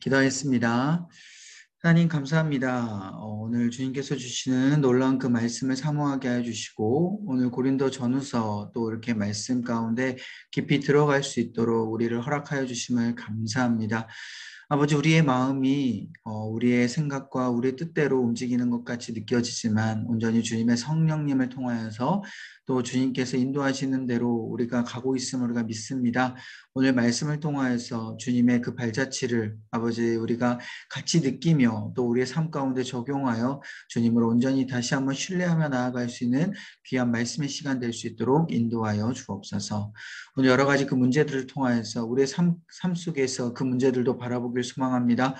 기도하겠습니다. 하나님 감사합니다. 오늘 주님께서 주시는 놀라운 그 말씀을 사모하게 해주시고 오늘 고린도 전후서 또 이렇게 말씀 가운데 깊이 들어갈 수 있도록 우리를 허락하여 주심을 감사합니다. 아버지, 우리의 마음이 우리의 생각과 우리의 뜻대로 움직이는 것 같이 느껴지지만 온전히 주님의 성령님을 통하여서 또 주님께서 인도하시는 대로 우리가 가고 있음을 우리가 믿습니다. 오늘 말씀을 통하여서 주님의 그 발자취를 아버지 우리가 같이 느끼며 또 우리의 삶 가운데 적용하여 주님을 온전히 다시 한번 신뢰하며 나아갈 수 있는 귀한 말씀의 시간 될 수 있도록 인도하여 주옵소서. 오늘 여러 가지 그 문제들을 통하여서 우리의 삶 속에서 그 문제들도 바라보길 소망합니다.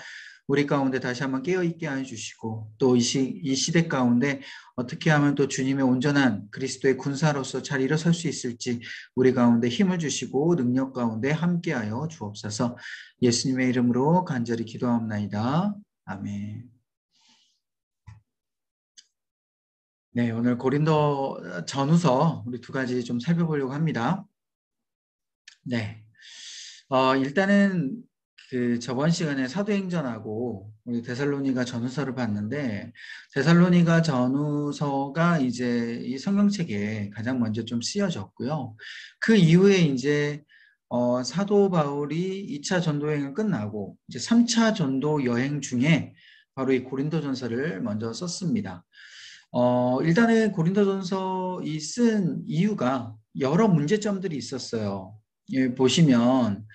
우리 가운데 다시 한번 깨어있게 해주시고 또 이 시대 가운데 어떻게 하면 또 주님의 온전한 그리스도의 군사로서 잘 일어설 수 있을지 우리 가운데 힘을 주시고 능력 가운데 함께하여 주옵소서. 예수님의 이름으로 간절히 기도합나이다. 아멘. 네, 오늘 고린도 전후서 우리 두 가지 좀 살펴보려고 합니다. 네, 일단은 그 저번 시간에 사도행전하고 우리 데살로니가 전후서를 봤는데 데살로니가 전후서가 이제 이 성경책에 가장 먼저 좀 쓰여졌고요. 그 이후에 이제 사도 바울이 2차 전도 여행을 끝나고 이제 3차 전도 여행 중에 바로 이 고린도전서를 먼저 썼습니다. 일단은 고린도전서 이 쓴 이유가 여러 문제점들이 있었어요. 예, 보시면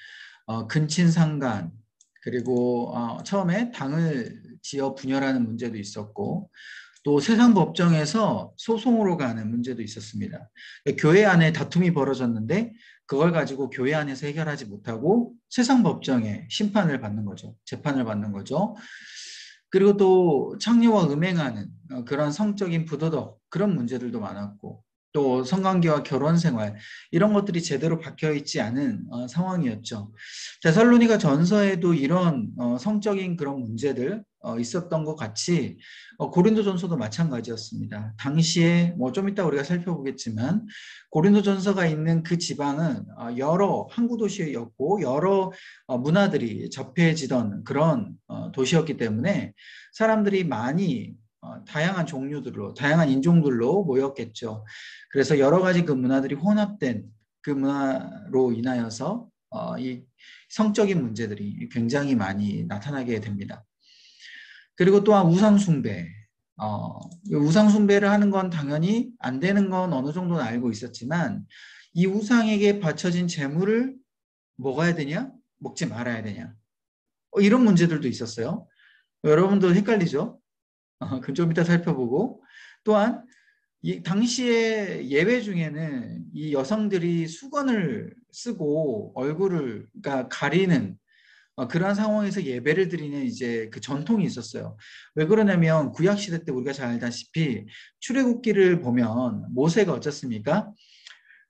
근친상간 그리고 처음에 당을 지어 분열하는 문제도 있었고 또 세상 법정에서 소송으로 가는 문제도 있었습니다. 교회 안에 다툼이 벌어졌는데 그걸 가지고 교회 안에서 해결하지 못하고 세상 법정에 심판을 받는 거죠. 재판을 받는 거죠. 그리고 또 창녀와 음행하는 그런 성적인 부도덕 그런 문제들도 많았고 또 성관계와 결혼 생활 이런 것들이 제대로 박혀있지 않은 상황이었죠. 데살로니가 전서에도 이런 성적인 그런 문제들 있었던 것 같이 고린도전서도 마찬가지였습니다. 당시에 뭐 좀 이따 우리가 살펴보겠지만 고린도전서가 있는 그 지방은 여러 항구 도시였고 여러 문화들이 접해지던 그런 도시였기 때문에 사람들이 많이 다양한 종류들로 다양한 인종들로 모였겠죠. 그래서 여러 가지 그 문화들이 혼합된 그 문화로 인하여서 이 성적인 문제들이 굉장히 많이 나타나게 됩니다. 그리고 또한 우상숭배. 우상숭배를 하는 건 당연히 안 되는 건 어느 정도는 알고 있었지만 이 우상에게 바쳐진 재물을 먹어야 되냐? 먹지 말아야 되냐? 이런 문제들도 있었어요. 여러분도 헷갈리죠? 그 좀 이따 살펴보고 또한 이 당시의 예배 중에는 이 여성들이 수건을 쓰고 얼굴을 그러니까 가리는 그러한 상황에서 예배를 드리는 이제 그 전통이 있었어요. 왜 그러냐면 구약 시대 때 우리가 잘 알다시피 출애굽기를 보면 모세가 어떻습니까?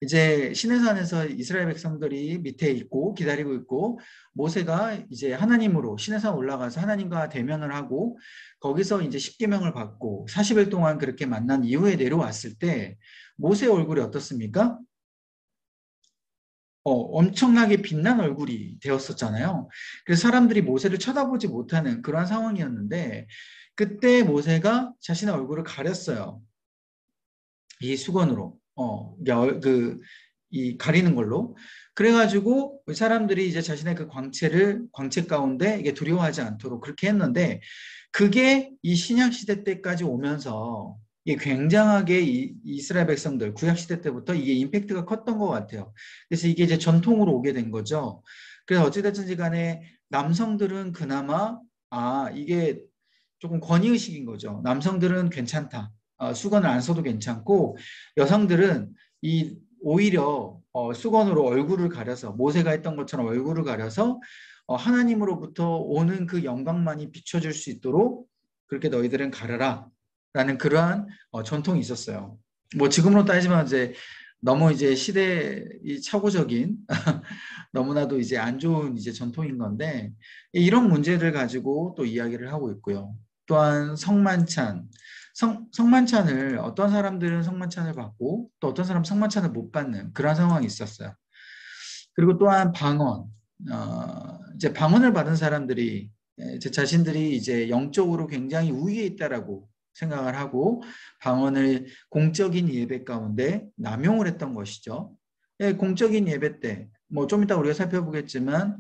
이제 시내산에서 이스라엘 백성들이 밑에 있고 기다리고 있고 모세가 이제 하나님으로 시내산 올라가서 하나님과 대면을 하고 거기서 이제 십계명을 받고 40일 동안 그렇게 만난 이후에 내려왔을 때 모세 얼굴이 어떻습니까? 엄청나게 빛난 얼굴이 되었었잖아요. 그래서 사람들이 모세를 쳐다보지 못하는 그러한 상황이었는데 그때 모세가 자신의 얼굴을 가렸어요. 이 수건으로. 이 가리는 걸로. 그래가지고 사람들이 이제 자신의 그 광채 가운데 이게 두려워하지 않도록 그렇게 했는데 그게 이 신약 시대 때까지 오면서 이게 굉장하게 이스라엘 백성들 구약 시대 때부터 이게 임팩트가 컸던 것 같아요. 그래서 이게 이제 전통으로 오게 된 거죠. 그래서 어찌됐든지 간에 남성들은 그나마 이게 조금 권위의식인 거죠. 남성들은 괜찮다. 수건을 안 써도 괜찮고 여성들은 오히려 수건으로 얼굴을 가려서 모세가 했던 것처럼 얼굴을 가려서 하나님으로부터 오는 그 영광만이 비춰질 수 있도록 그렇게 너희들은 가려라 라는 그러한 전통이 있었어요. 뭐 지금으로 따지면 이제 너무 이제 시대 이 착오적인 너무나도 이제 안 좋은 이제 전통인 건데 이런 문제들 가지고 또 이야기를 하고 있고요. 또한 성만찬. 성만찬을 어떤 사람들은 성만찬을 받고 또 어떤 사람은 성만찬을 못 받는 그런 상황이 있었어요. 그리고 또한 방언. 이제 방언을 받은 사람들이 제 자신들이 이제 영적으로 굉장히 우위에 있다라고 생각을 하고 방언을 공적인 예배 가운데 남용을 했던 것이죠. 공적인 예배 때, 뭐 좀 이따 우리가 살펴보겠지만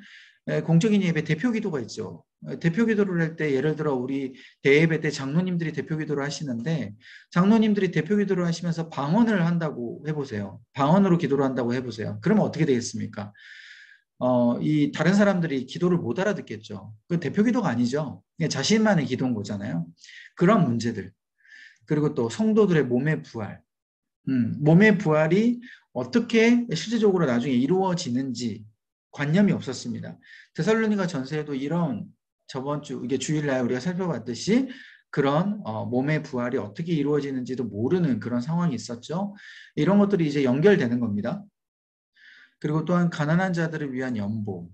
공적인 예배 대표 기도가 있죠. 대표 기도를 할 때 예를 들어 우리 대예배 때 장로님들이 대표 기도를 하시는데 장로님들이 대표 기도를 하시면서 방언을 한다고 해보세요. 방언으로 기도를 한다고 해보세요. 그러면 어떻게 되겠습니까? 이 다른 사람들이 기도를 못 알아듣겠죠. 그 대표 기도가 아니죠. 그냥 자신만의 기도인 거잖아요. 그런 문제들. 그리고 또 성도들의 몸의 부활. 몸의 부활이 어떻게 실제적으로 나중에 이루어지는지 관념이 없었습니다. 데살로니가 전서에도 이런 저번 주 이게 주일날 우리가 살펴봤듯이 그런 몸의 부활이 어떻게 이루어지는지도 모르는 그런 상황이 있었죠. 이런 것들이 이제 연결되는 겁니다. 그리고 또한 가난한 자들을 위한 연보.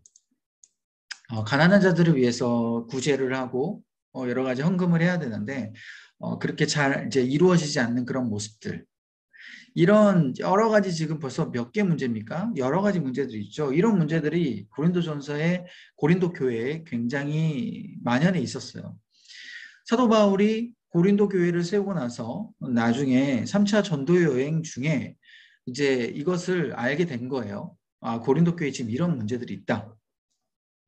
가난한 자들을 위해서 구제를 하고 여러 가지 헌금을 해야 되는데 그렇게 잘 이제 이루어지지 않는 그런 모습들. 이런 여러 가지 지금 벌써 몇 개 문제입니까? 여러 가지 문제들이 있죠. 이런 문제들이 고린도전서의 고린도 교회에 굉장히 만연해 있었어요. 사도 바울이 고린도 교회를 세우고 나서 나중에 3차 전도 여행 중에 이제 이것을 알게 된 거예요. 아, 고린도 교회에 지금 이런 문제들이 있다.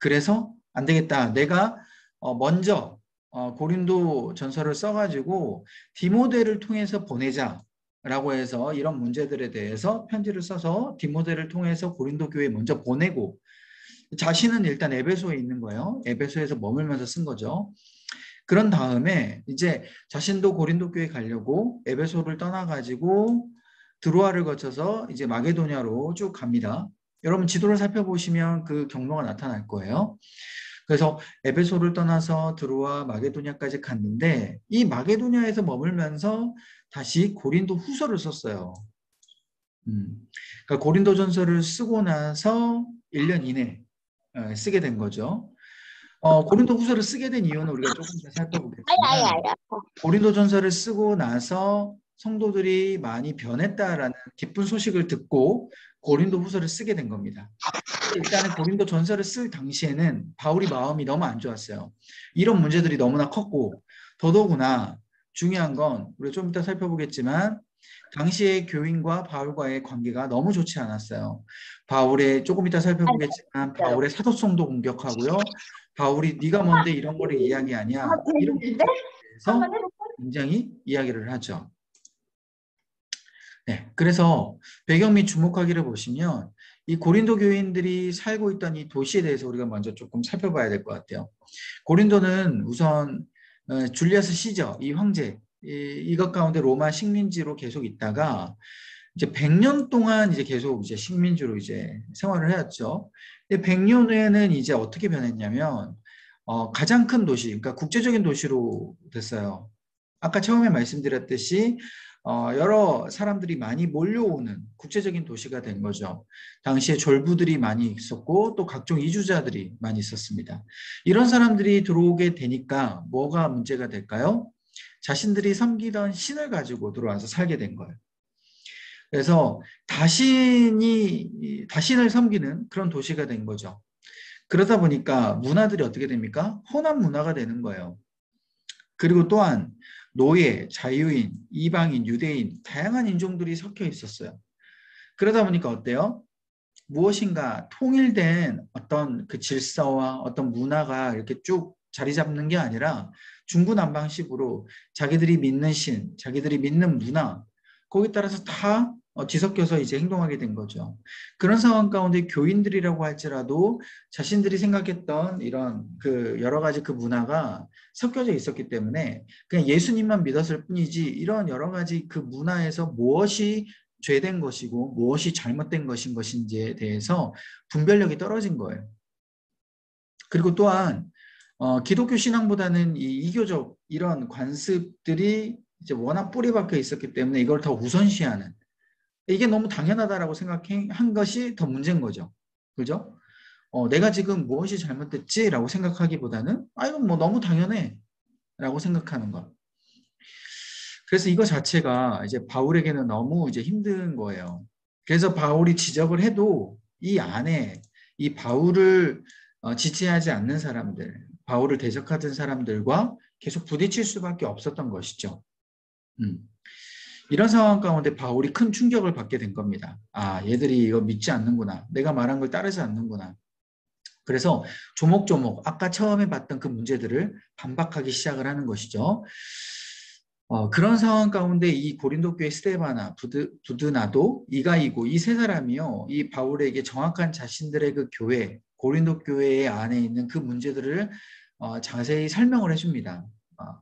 그래서 안 되겠다. 내가 먼저 고린도 전서를 써가지고 디모데를 통해서 보내자라고 해서 이런 문제들에 대해서 편지를 써서 디모데를 통해서 고린도 교회에 먼저 보내고 자신은 일단 에베소에 있는 거예요. 에베소에서 머물면서 쓴 거죠. 그런 다음에 이제 자신도 고린도 교회 가려고 에베소를 떠나가지고 드로아를 거쳐서 이제 마게도냐로 쭉 갑니다. 여러분 지도를 살펴보시면 그 경로가 나타날 거예요. 그래서 에베소를 떠나서 드로아 마게도냐까지 갔는데 이 마게도냐에서 머물면서 다시 고린도 후서를 썼어요. 그러니까 고린도전서를 쓰고 나서 1년 이내 쓰게 된 거죠. 고린도 후서를 쓰게 된 이유는 우리가 조금 더 살펴보겠지만 아야야야. 고린도전서를 쓰고 나서 성도들이 많이 변했다라는 기쁜 소식을 듣고 고린도 후서를 쓰게 된 겁니다. 일단은 고린도 전서를 쓸 당시에는 바울이 마음이 너무 안 좋았어요. 이런 문제들이 너무나 컸고 더더구나 중요한 건 우리가 좀 이따 살펴보겠지만 당시의 교인과 바울과의 관계가 너무 좋지 않았어요. 바울의 조금 이따 살펴보겠지만 바울의 사도성도 공격하고요. 바울이 네가 뭔데 이런 거를 이야기하냐 이런 재밌는데? 것들에 대해서 한번 해볼까? 굉장히 이야기를 하죠. 네, 그래서 배경 및 주목하기를 보시면 이 고린도 교인들이 살고 있던 이 도시에 대해서 우리가 먼저 조금 살펴봐야 될 것 같아요. 고린도는 우선 줄리아스 시저, 이 황제, 이것 가운데 로마 식민지로 계속 있다가 이제 100년 동안 이제 계속 이제 식민지로 이제 생활을 해왔죠. 근데 100년 후에는 이제 어떻게 변했냐면 가장 큰 도시, 그러니까 국제적인 도시로 됐어요. 아까 처음에 말씀드렸듯이 여러 사람들이 많이 몰려오는 국제적인 도시가 된 거죠. 당시에 졸부들이 많이 있었고 또 각종 이주자들이 많이 있었습니다. 이런 사람들이 들어오게 되니까 뭐가 문제가 될까요? 자신들이 섬기던 신을 가지고 들어와서 살게 된 거예요. 그래서 다신을 섬기는 그런 도시가 된 거죠. 그러다 보니까 문화들이 어떻게 됩니까? 혼합 문화가 되는 거예요. 그리고 또한 노예, 자유인, 이방인, 유대인, 다양한 인종들이 섞여 있었어요. 그러다 보니까 어때요? 무엇인가 통일된 어떤 그 질서와 어떤 문화가 이렇게 쭉 자리 잡는 게 아니라 중구난방식으로 자기들이 믿는 신, 자기들이 믿는 문화, 거기에 따라서 다 뒤섞여서 이제 행동하게 된 거죠. 그런 상황 가운데 교인들이라고 할지라도 자신들이 생각했던 이런 그 여러 가지 그 문화가 섞여져 있었기 때문에 그냥 예수님만 믿었을 뿐이지 이런 여러 가지 그 문화에서 무엇이 죄된 것이고 무엇이 잘못된 것인 것인지에 대해서 분별력이 떨어진 거예요. 그리고 또한 기독교 신앙보다는 이 이교적 이런 관습들이 이제 워낙 뿌리 박혀 있었기 때문에 이걸 더 우선시하는 이게 너무 당연하다라고 생각한 것이 더 문제인 거죠. 그죠? 내가 지금 무엇이 잘못됐지라고 생각하기보다는 이건 뭐 너무 당연해 라고 생각하는 것. 그래서 이거 자체가 이제 바울에게는 너무 이제 힘든 거예요. 그래서 바울이 지적을 해도 이 안에 이 바울을 지지하지 않는 사람들, 바울을 대적하던 사람들과 계속 부딪힐 수밖에 없었던 것이죠. 이런 상황 가운데 바울이 큰 충격을 받게 된 겁니다. 아, 얘들이 이거 믿지 않는구나. 내가 말한 걸 따르지 않는구나. 그래서 조목조목 아까 처음에 봤던 그 문제들을 반박하기 시작을 하는 것이죠. 그런 상황 가운데 이 고린도 교회 스데바나, 부드나도, 이가이고 이 세 사람이요, 이 바울에게 정확한 자신들의 그 교회, 고린도 교회 안에 있는 그 문제들을 자세히 설명을 해줍니다.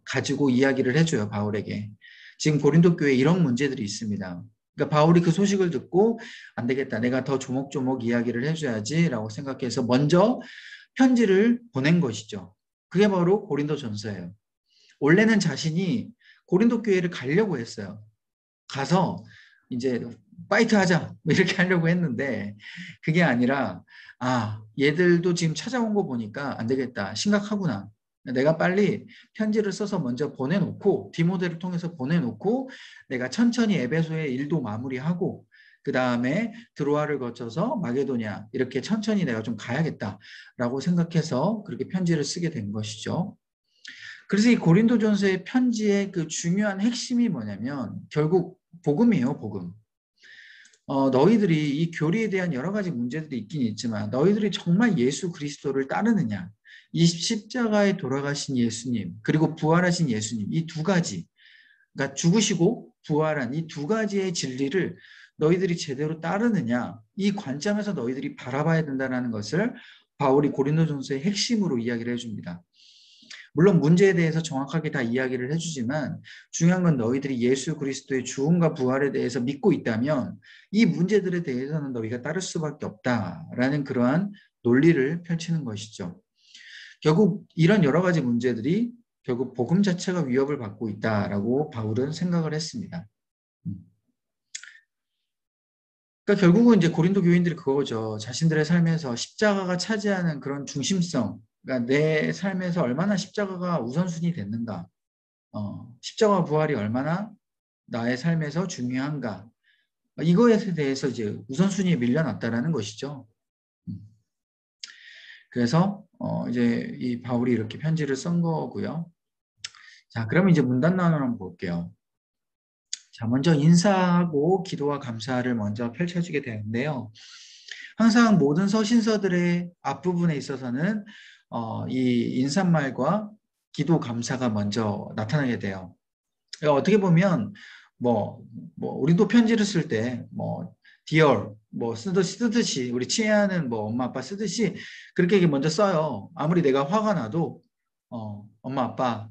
가지고 이야기를 해줘요, 바울에게. 지금 고린도 교회에 이런 문제들이 있습니다. 그러니까 바울이 그 소식을 듣고 안 되겠다, 내가 더 조목조목 이야기를 해줘야지라고 생각해서 먼저 편지를 보낸 것이죠. 그게 바로 고린도전서예요. 원래는 자신이 고린도 교회를 가려고 했어요. 가서 이제 파이트 하자 이렇게 하려고 했는데 그게 아니라 얘들도 지금 찾아온 거 보니까 안 되겠다, 심각하구나. 내가 빨리 편지를 써서 먼저 보내놓고 디모데를 통해서 보내놓고 내가 천천히 에베소의 일도 마무리하고 그 다음에 드로아를 거쳐서 마게도냐 이렇게 천천히 내가 좀 가야겠다라고 생각해서 그렇게 편지를 쓰게 된 것이죠. 그래서 이 고린도전서의 편지의 그 중요한 핵심이 뭐냐면 결국 복음이에요, 복음. 너희들이 이 교리에 대한 여러 가지 문제들이 있긴 있지만 너희들이 정말 예수 그리스도를 따르느냐, 이 십자가에 돌아가신 예수님 그리고 부활하신 예수님, 이 두 가지, 그러니까 죽으시고 부활한 이 두 가지의 진리를 너희들이 제대로 따르느냐, 이 관점에서 너희들이 바라봐야 된다는 것을 바울이 고린도전서의 핵심으로 이야기를 해줍니다. 물론 문제에 대해서 정확하게 다 이야기를 해주지만 중요한 건 너희들이 예수 그리스도의 죽음과 부활에 대해서 믿고 있다면 이 문제들에 대해서는 너희가 따를 수밖에 없다라는 그러한 논리를 펼치는 것이죠. 결국 이런 여러 가지 문제들이 결국 복음 자체가 위협을 받고 있다라고 바울은 생각을 했습니다. 그러니까 결국은 이제 고린도 교인들이 그거죠. 자신들의 삶에서 십자가가 차지하는 그런 중심성, 그러니까 내 삶에서 얼마나 십자가가 우선순위 됐는가, 십자가 부활이 얼마나 나의 삶에서 중요한가, 이거에 대해서 이제 우선순위에 밀려났다라는 것이죠. 그래서 이제 이 바울이 이렇게 편지를 쓴 거고요. 자, 그러면 이제 문단 나누를 한번 볼게요. 자, 먼저 인사하고 기도와 감사를 먼저 펼쳐주게 되는데요. 항상 모든 서신서들의 앞부분에 있어서는 이 인사말과 기도 감사가 먼저 나타나게 돼요. 어떻게 보면 우리도 편지를 쓸 때 dear 쓰듯이 우리 친애하는 엄마 아빠 쓰듯이 그렇게 먼저 써요. 아무리 내가 화가 나도 엄마 아빠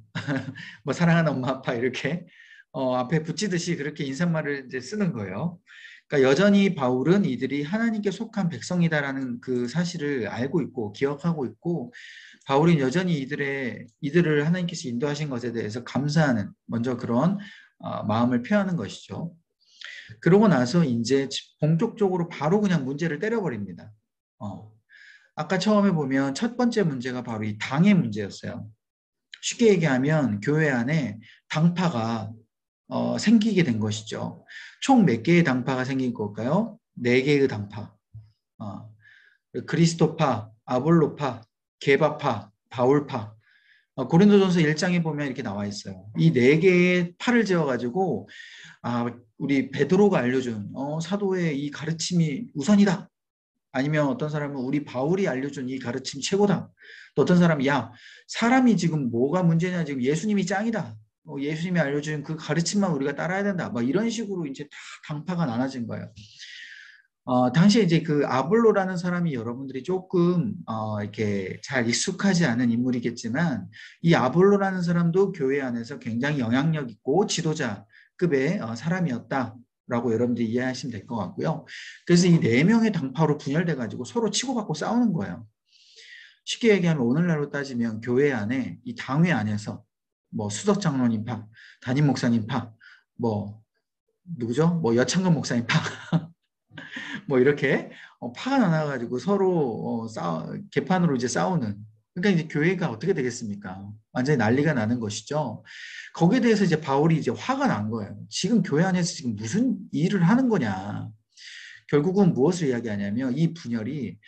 사랑하는 엄마 아빠 이렇게 앞에 붙이듯이 그렇게 인사말을 이제 쓰는 거예요. 그러니까 여전히 바울은 이들이 하나님께 속한 백성이다라는 그 사실을 알고 있고 기억하고 있고, 바울은 여전히 이들을 하나님께서 인도하신 것에 대해서 감사하는 먼저 그런 마음을 표하는 것이죠. 그러고 나서 이제 본격적으로 바로 그냥 문제를 때려버립니다. 아까 처음에 보면 첫 번째 문제가 바로 이 당의 문제였어요. 쉽게 얘기하면 교회 안에 당파가 생기게 된 것이죠. 총 몇 개의 당파가 생긴 걸까요? 4개의 당파. 그리스도파, 아볼로파, 게바파, 바울파. 고린도전서 1장에 보면 이렇게 나와 있어요. 이 4개의 파를 지어가지고 우리 베드로가 알려준 사도의 이 가르침이 우선이다. 아니면 어떤 사람은 우리 바울이 알려준 이 가르침 최고다. 또 어떤 사람이 사람이 지금 뭐가 문제냐, 지금 예수님이 짱이다. 예수님이 알려준 그 가르침만 우리가 따라야 된다. 이런 식으로 이제 다 당파가 나눠진 거예요. 당시에 이제 그 아볼로라는 사람이 여러분들이 조금 이렇게 잘 익숙하지 않은 인물이겠지만 이 아볼로라는 사람도 교회 안에서 굉장히 영향력 있고 지도자급의 사람이었다라고 여러분들이 이해하시면 될 것 같고요. 그래서 이 4명의 당파로 분열돼 가지고 서로 치고받고 싸우는 거예요. 쉽게 얘기하면 오늘날로 따지면 교회 안에 이 당회 안에서 수석 장로님파, 담임 목사님파, 누구죠? 여창근 목사님파 이렇게 파가 나눠가지고 서로 개판으로 이제 싸우는. 그러니까 이제 교회가 어떻게 되겠습니까? 완전히 난리가 나는 것이죠. 거기에 대해서 이제 바울이 이제 화가 난 거예요. 지금 교회 안에서 지금 무슨 일을 하는 거냐? 결국은 무엇을 이야기하냐면 이 분열이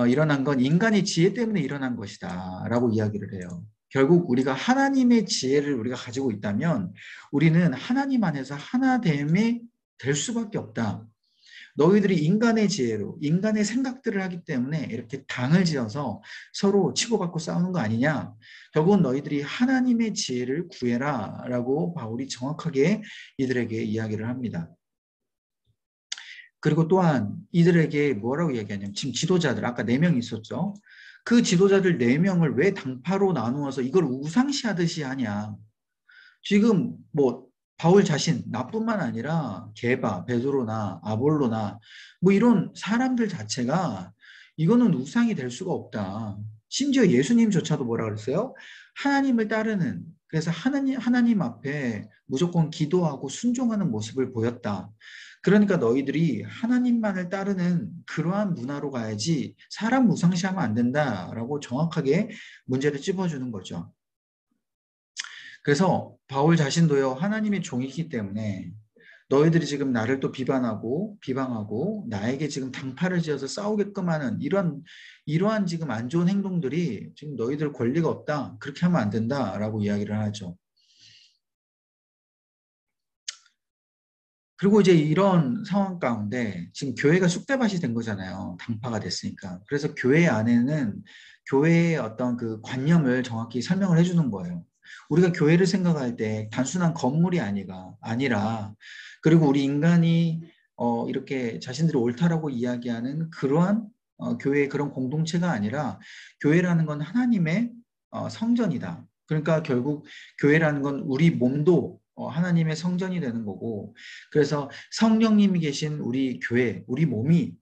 일어난 건 인간의 지혜 때문에 일어난 것이다 라고 이야기를 해요. 결국 우리가 하나님의 지혜를 우리가 가지고 있다면 우리는 하나님 안에서 하나됨이 될 수밖에 없다. 너희들이 인간의 지혜로 인간의 생각들을 하기 때문에 이렇게 당을 지어서 서로 치고받고 싸우는 거 아니냐. 결국은 너희들이 하나님의 지혜를 구해라 라고 바울이 정확하게 이들에게 이야기를 합니다. 그리고 또한 이들에게 뭐라고 이야기하냐면 지금 지도자들 아까 4명 있었죠. 그 지도자들 4명을 왜 당파로 나누어서 이걸 우상시하듯이 하냐. 지금 뭐 바울 자신 나뿐만 아니라 게바, 베드로나 아볼로나 뭐 이런 사람들 자체가 이거는 우상이 될 수가 없다. 심지어 예수님조차도 뭐라 그랬어요? 하나님을 따르는 그래서 하나님 앞에 무조건 기도하고 순종하는 모습을 보였다. 그러니까 너희들이 하나님만을 따르는 그러한 문화로 가야지 사람 우상시하면 안 된다라고 정확하게 문제를 짚어주는 거죠. 그래서 바울 자신도요, 하나님의 종이기 때문에 너희들이 지금 나를 또 비방하고 나에게 지금 당파를 지어서 싸우게끔 하는 이러한 지금 안 좋은 행동들이 지금 너희들 권리가 없다. 그렇게 하면 안 된다라고 이야기를 하죠. 그리고 이제 이런 상황 가운데 지금 교회가 쑥대밭이 된 거잖아요. 당파가 됐으니까. 그래서 교회 안에는 교회의 어떤 그 관념을 정확히 설명을 해주는 거예요. 우리가 교회를 생각할 때 단순한 건물이 아니라 그리고 우리 인간이 이렇게 자신들이 옳다라고 이야기하는 그러한 교회의 그런 공동체가 아니라 교회라는 건 하나님의 성전이다. 그러니까 결국 교회라는 건 우리 몸도 하나님의 성전이 되는 거고 그래서 성령님이 계신 우리 교회, 우리 몸이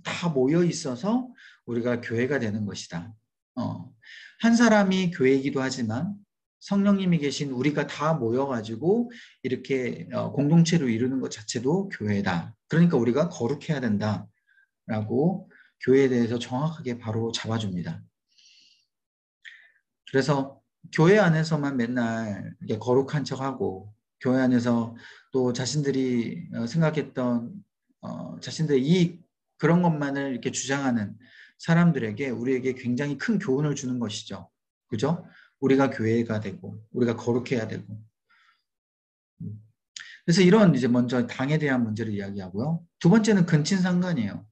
다 모여 있어서 우리가 교회가 되는 것이다. 한 사람이 교회이기도 하지만 성령님이 계신 우리가 다 모여가지고 이렇게 공동체로 이루는 것 자체도 교회다. 그러니까 우리가 거룩해야 된다라고 교회에 대해서 정확하게 바로 잡아줍니다. 그래서 교회 안에서만 맨날 이렇게 거룩한 척하고 교회 안에서 또 자신들이 생각했던 자신들의 이익 그런 것만을 이렇게 주장하는 사람들에게 우리에게 굉장히 큰 교훈을 주는 것이죠. 그죠? 우리가 교회가 되고 우리가 거룩해야 되고. 그래서 이런 이제 먼저 당에 대한 문제를 이야기하고요. 두 번째는 근친상간이에요.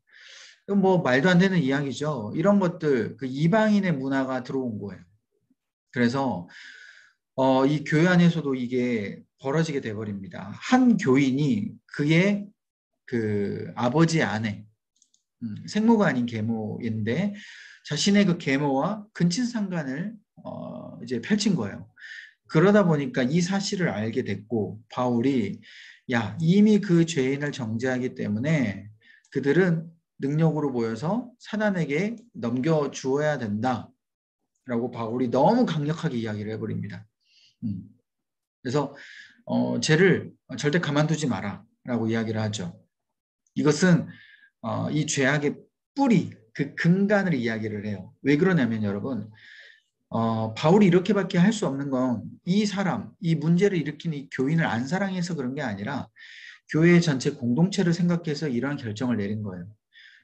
뭐 말도 안 되는 이야기죠. 이런 것들 그 이방인의 문화가 들어온 거예요. 그래서 이 교회 안에서도 이게 벌어지게 돼버립니다. 한 교인이 그의 그 아버지 아내, 생모가 아닌 계모인데 자신의 그 계모와 근친상간을 이제 펼친 거예요. 그러다 보니까 이 사실을 알게 됐고 바울이 야 이미 그 죄인을 정죄하기 때문에 그들은 능력으로 모여서 사단에게 넘겨주어야 된다라고 바울이 너무 강력하게 이야기를 해버립니다. 그래서 죄를 절대 가만두지 마라 라고 이야기를 하죠. 이것은 이 죄악의 뿌리, 그 근간을 이야기를 해요. 왜 그러냐면 여러분 바울이 이렇게밖에 할 수 없는 건 이 사람, 이 문제를 일으킨 이 교인을 안 사랑해서 그런 게 아니라 교회 전체 공동체를 생각해서 이러한 결정을 내린 거예요.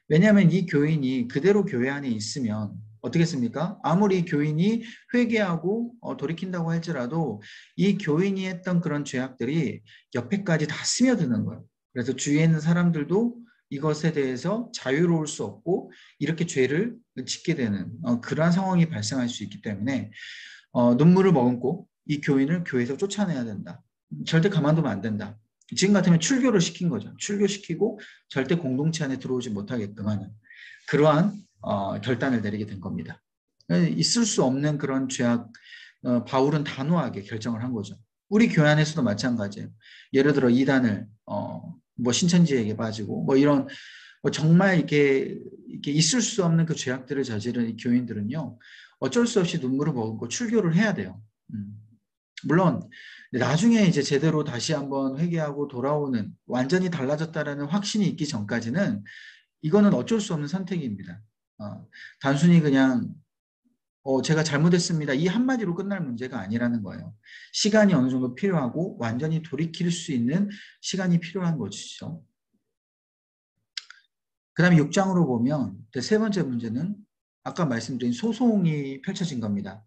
왜냐하면 이 교인이 그대로 교회 안에 있으면 어떻겠습니까? 아무리 교인이 회개하고 돌이킨다고 할지라도 이 교인이 했던 그런 죄악들이 옆에까지 다 스며드는 거예요. 그래서 주위에 있는 사람들도 이것에 대해서 자유로울 수 없고 이렇게 죄를 짓게 되는 그러한 상황이 발생할 수 있기 때문에 눈물을 머금고 이 교인을 교회에서 쫓아내야 된다. 절대 가만두면 안 된다. 지금 같으면 출교를 시킨 거죠. 출교시키고 절대 공동체 안에 들어오지 못하게끔 하는 그러한 결단을 내리게 된 겁니다. 있을 수 없는 그런 죄악 바울은 단호하게 결정을 한 거죠. 우리 교회 안에서도 마찬가지예요. 예를 들어 이단을 뭐 신천지에게 빠지고 뭐 이런 뭐 정말 이렇게 있을 수 없는 그 죄악들을 저지른 이 교인들은요 어쩔 수 없이 눈물을 머금고 출교를 해야 돼요. 물론 나중에 이제 제대로 다시 한번 회개하고 돌아오는 완전히 달라졌다라는 확신이 있기 전까지는 이거는 어쩔 수 없는 선택입니다. 단순히 그냥 제가 잘못했습니다. 이 한마디로 끝날 문제가 아니라는 거예요. 시간이 어느 정도 필요하고 완전히 돌이킬 수 있는 시간이 필요한 것이죠. 그 다음에 6장으로 보면 세 번째 문제는 아까 말씀드린 소송이 펼쳐진 겁니다.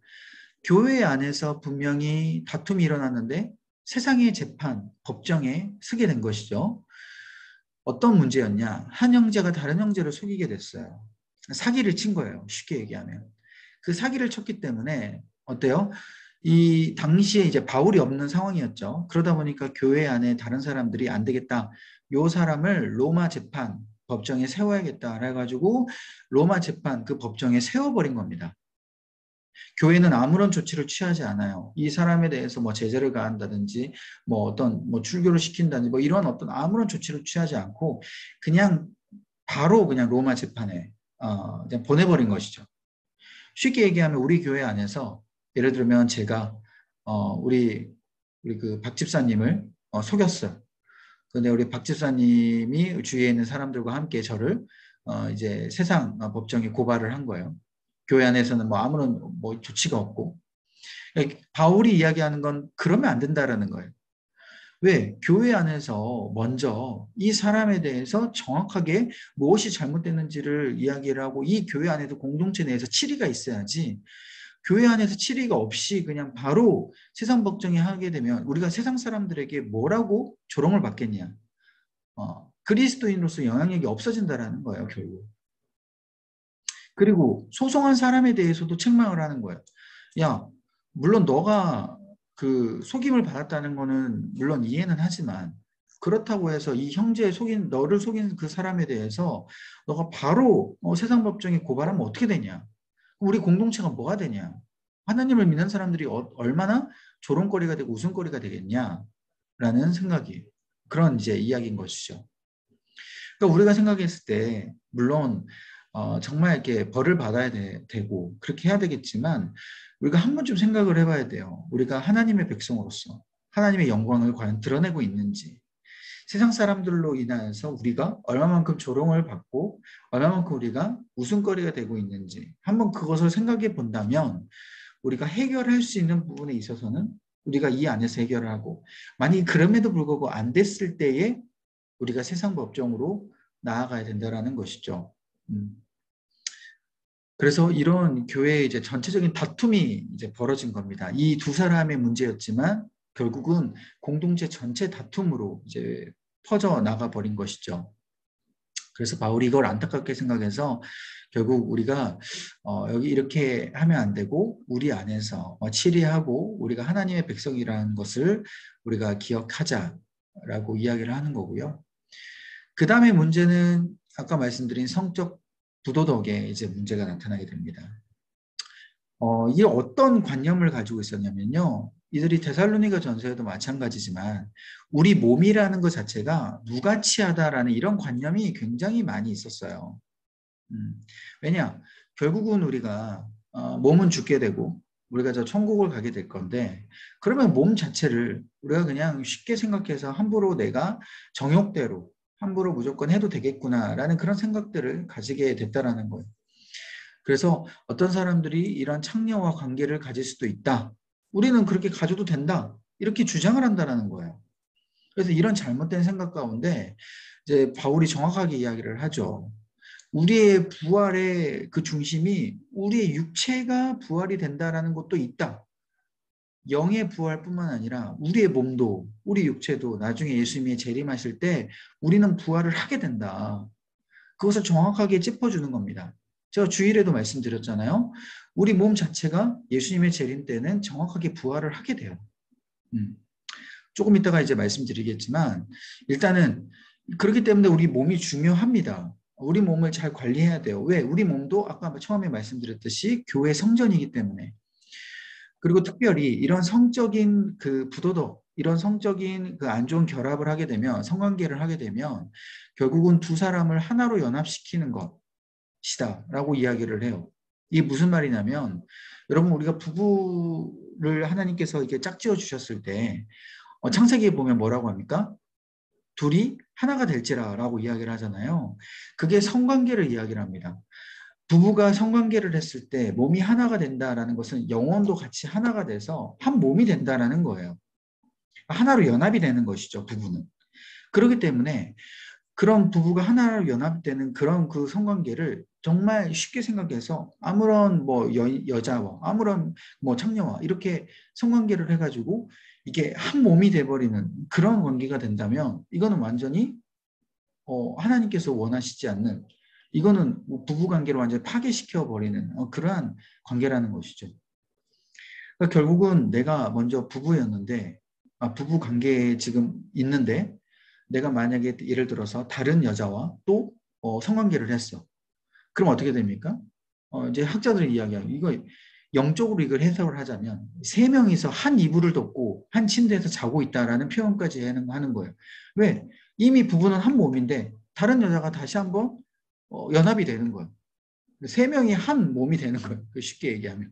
교회 안에서 분명히 다툼이 일어났는데 세상의 재판, 법정에 서게 된 것이죠. 어떤 문제였냐? 한 형제가 다른 형제를 속이게 됐어요. 사기를 친 거예요. 쉽게 얘기하면. 그 사기를 쳤기 때문에 어때요? 이 당시에 이제 바울이 없는 상황이었죠. 그러다 보니까 교회 안에 다른 사람들이 안 되겠다. 요 사람을 로마 재판 법정에 세워야겠다 해가지고 로마 재판 그 법정에 세워버린 겁니다. 교회는 아무런 조치를 취하지 않아요. 이 사람에 대해서 뭐 제재를 가한다든지 뭐 어떤 뭐 출교를 시킨다든지 뭐 이런 어떤 아무런 조치를 취하지 않고 그냥 바로 그냥 로마 재판에 그냥 보내버린 것이죠. 쉽게 얘기하면 우리 교회 안에서 예를 들면 제가 우리 그 박 집사님을 속였어요. 근데 우리 박 집사님이 주위에 있는 사람들과 함께 저를 이제 세상 법정에 고발을 한 거예요. 교회 안에서는 뭐 아무런 뭐 조치가 없고. 바울이 이야기하는 건 그러면 안 된다라는 거예요. 왜? 교회 안에서 먼저 이 사람에 대해서 정확하게 무엇이 잘못됐는지를 이야기를 하고 이 교회 안에도 공동체 내에서 치리가 있어야지 교회 안에서 치리가 없이 그냥 바로 세상 법정에 하게 되면 우리가 세상 사람들에게 뭐라고 조롱을 받겠냐. 그리스도인으로서 영향력이 없어진다라는 거예요, 결국. 그리고 소송한 사람에 대해서도 책망을 하는 거예요. 야, 물론 너가 그 속임을 받았다는 거는 물론 이해는 하지만 그렇다고 해서 이 형제의 너를 속인 그 사람에 대해서 너가 바로 세상 법정에 고발하면 어떻게 되냐? 우리 공동체가 뭐가 되냐? 하나님을 믿는 사람들이 얼마나 조롱거리가 되고 웃음거리가 되겠냐라는 생각이 그런 이제 이야기인 것이죠. 그러니까 우리가 생각했을 때 물론 정말 이렇게 벌을 받아야 되고 그렇게 해야 되겠지만 우리가 한 번쯤 생각을 해봐야 돼요. 우리가 하나님의 백성으로서 하나님의 영광을 과연 드러내고 있는지 세상 사람들로 인하여서 우리가 얼마만큼 조롱을 받고 얼마만큼 우리가 웃음거리가 되고 있는지 한번 그것을 생각해 본다면 우리가 해결할 수 있는 부분에 있어서는 우리가 이 안에서 해결을 하고 만약 그럼에도 불구하고 안 됐을 때에 우리가 세상 법정으로 나아가야 된다는 것이죠. 그래서 이런 교회의 이제 전체적인 다툼이 이제 벌어진 겁니다. 이 두 사람의 문제였지만 결국은 공동체 전체 다툼으로 이제 퍼져 나가 버린 것이죠. 그래서 바울이 이걸 안타깝게 생각해서 결국 우리가 여기 이렇게 하면 안 되고 우리 안에서 치리하고 우리가 하나님의 백성이라는 것을 우리가 기억하자라고 이야기를 하는 거고요. 그 다음에 문제는 아까 말씀드린 성적 부도덕에 이제 문제가 나타나게 됩니다. 이게 어떤 관념을 가지고 있었냐면요. 이들이 데살로니가 전서에도 마찬가지지만 우리 몸이라는 것 자체가 무가치하다라는 이런 관념이 굉장히 많이 있었어요. 왜냐? 결국은 우리가 몸은 죽게 되고 우리가 저 천국을 가게 될 건데 그러면 몸 자체를 우리가 그냥 쉽게 생각해서 함부로 내가 정욕대로 함부로 무조건 해도 되겠구나라는 그런 생각들을 가지게 됐다라는 거예요. 그래서 어떤 사람들이 이런 창녀와 관계를 가질 수도 있다. 우리는 그렇게 가져도 된다. 이렇게 주장을 한다는 거예요. 그래서 이런 잘못된 생각 가운데 이제 바울이 정확하게 이야기를 하죠. 우리의 부활의 그 중심이 우리의 육체가 부활이 된다라는 것도 있다. 영의 부활뿐만 아니라 우리의 몸도 우리 육체도 나중에 예수님이 재림하실 때 우리는 부활을 하게 된다. 그것을 정확하게 짚어주는 겁니다. 제가 주일에도 말씀드렸잖아요. 우리 몸 자체가 예수님의 재림 때는 정확하게 부활을 하게 돼요. 조금 이따가 이제 말씀드리겠지만 일단은 그렇기 때문에 우리 몸이 중요합니다. 우리 몸을 잘 관리해야 돼요. 왜? 우리 몸도 아까 처음에 말씀드렸듯이 교회 성전이기 때문에. 그리고 특별히 이런 성적인 그 부도덕, 이런 성적인 그 안 좋은 결합을 하게 되면, 성관계를 하게 되면 결국은 두 사람을 하나로 연합시키는 것이다라고 이야기를 해요. 이게 무슨 말이냐면, 여러분 우리가 부부를 하나님께서 이렇게 짝지어 주셨을 때 창세기에 보면 뭐라고 합니까? 둘이 하나가 될지라라고 이야기를 하잖아요. 그게 성관계를 이야기를 합니다. 부부가 성관계를 했을 때 몸이 하나가 된다라는 것은 영혼도 같이 하나가 돼서 한 몸이 된다라는 거예요. 하나로 연합이 되는 것이죠, 부부는. 그렇기 때문에 그런 부부가 하나로 연합되는 그런 그 성관계를 정말 쉽게 생각해서 아무런 뭐 여자와 아무런 뭐 창녀와 이렇게 성관계를 해가지고 이게 한 몸이 돼버리는 그런 관계가 된다면 이거는 완전히 하나님께서 원하시지 않는 이거는 뭐 부부 관계를 완전히 파괴시켜 버리는 그러한 관계라는 것이죠. 그러니까 결국은 내가 먼저 부부였는데 부부 관계에 지금 있는데 내가 만약에 예를 들어서 다른 여자와 또 성관계를 했어. 그럼 어떻게 됩니까? 이제 학자들이 이야기하는 이거 영적으로 이걸 해석을 하자면 세 명이서 한 이불을 덮고 한 침대에서 자고 있다라는 표현까지 하는 거예요. 왜? 이미 부부는 한 몸인데 다른 여자가 다시 한번 연합이 되는 거예요. 세 명이 한 몸이 되는 거예요. 쉽게 얘기하면.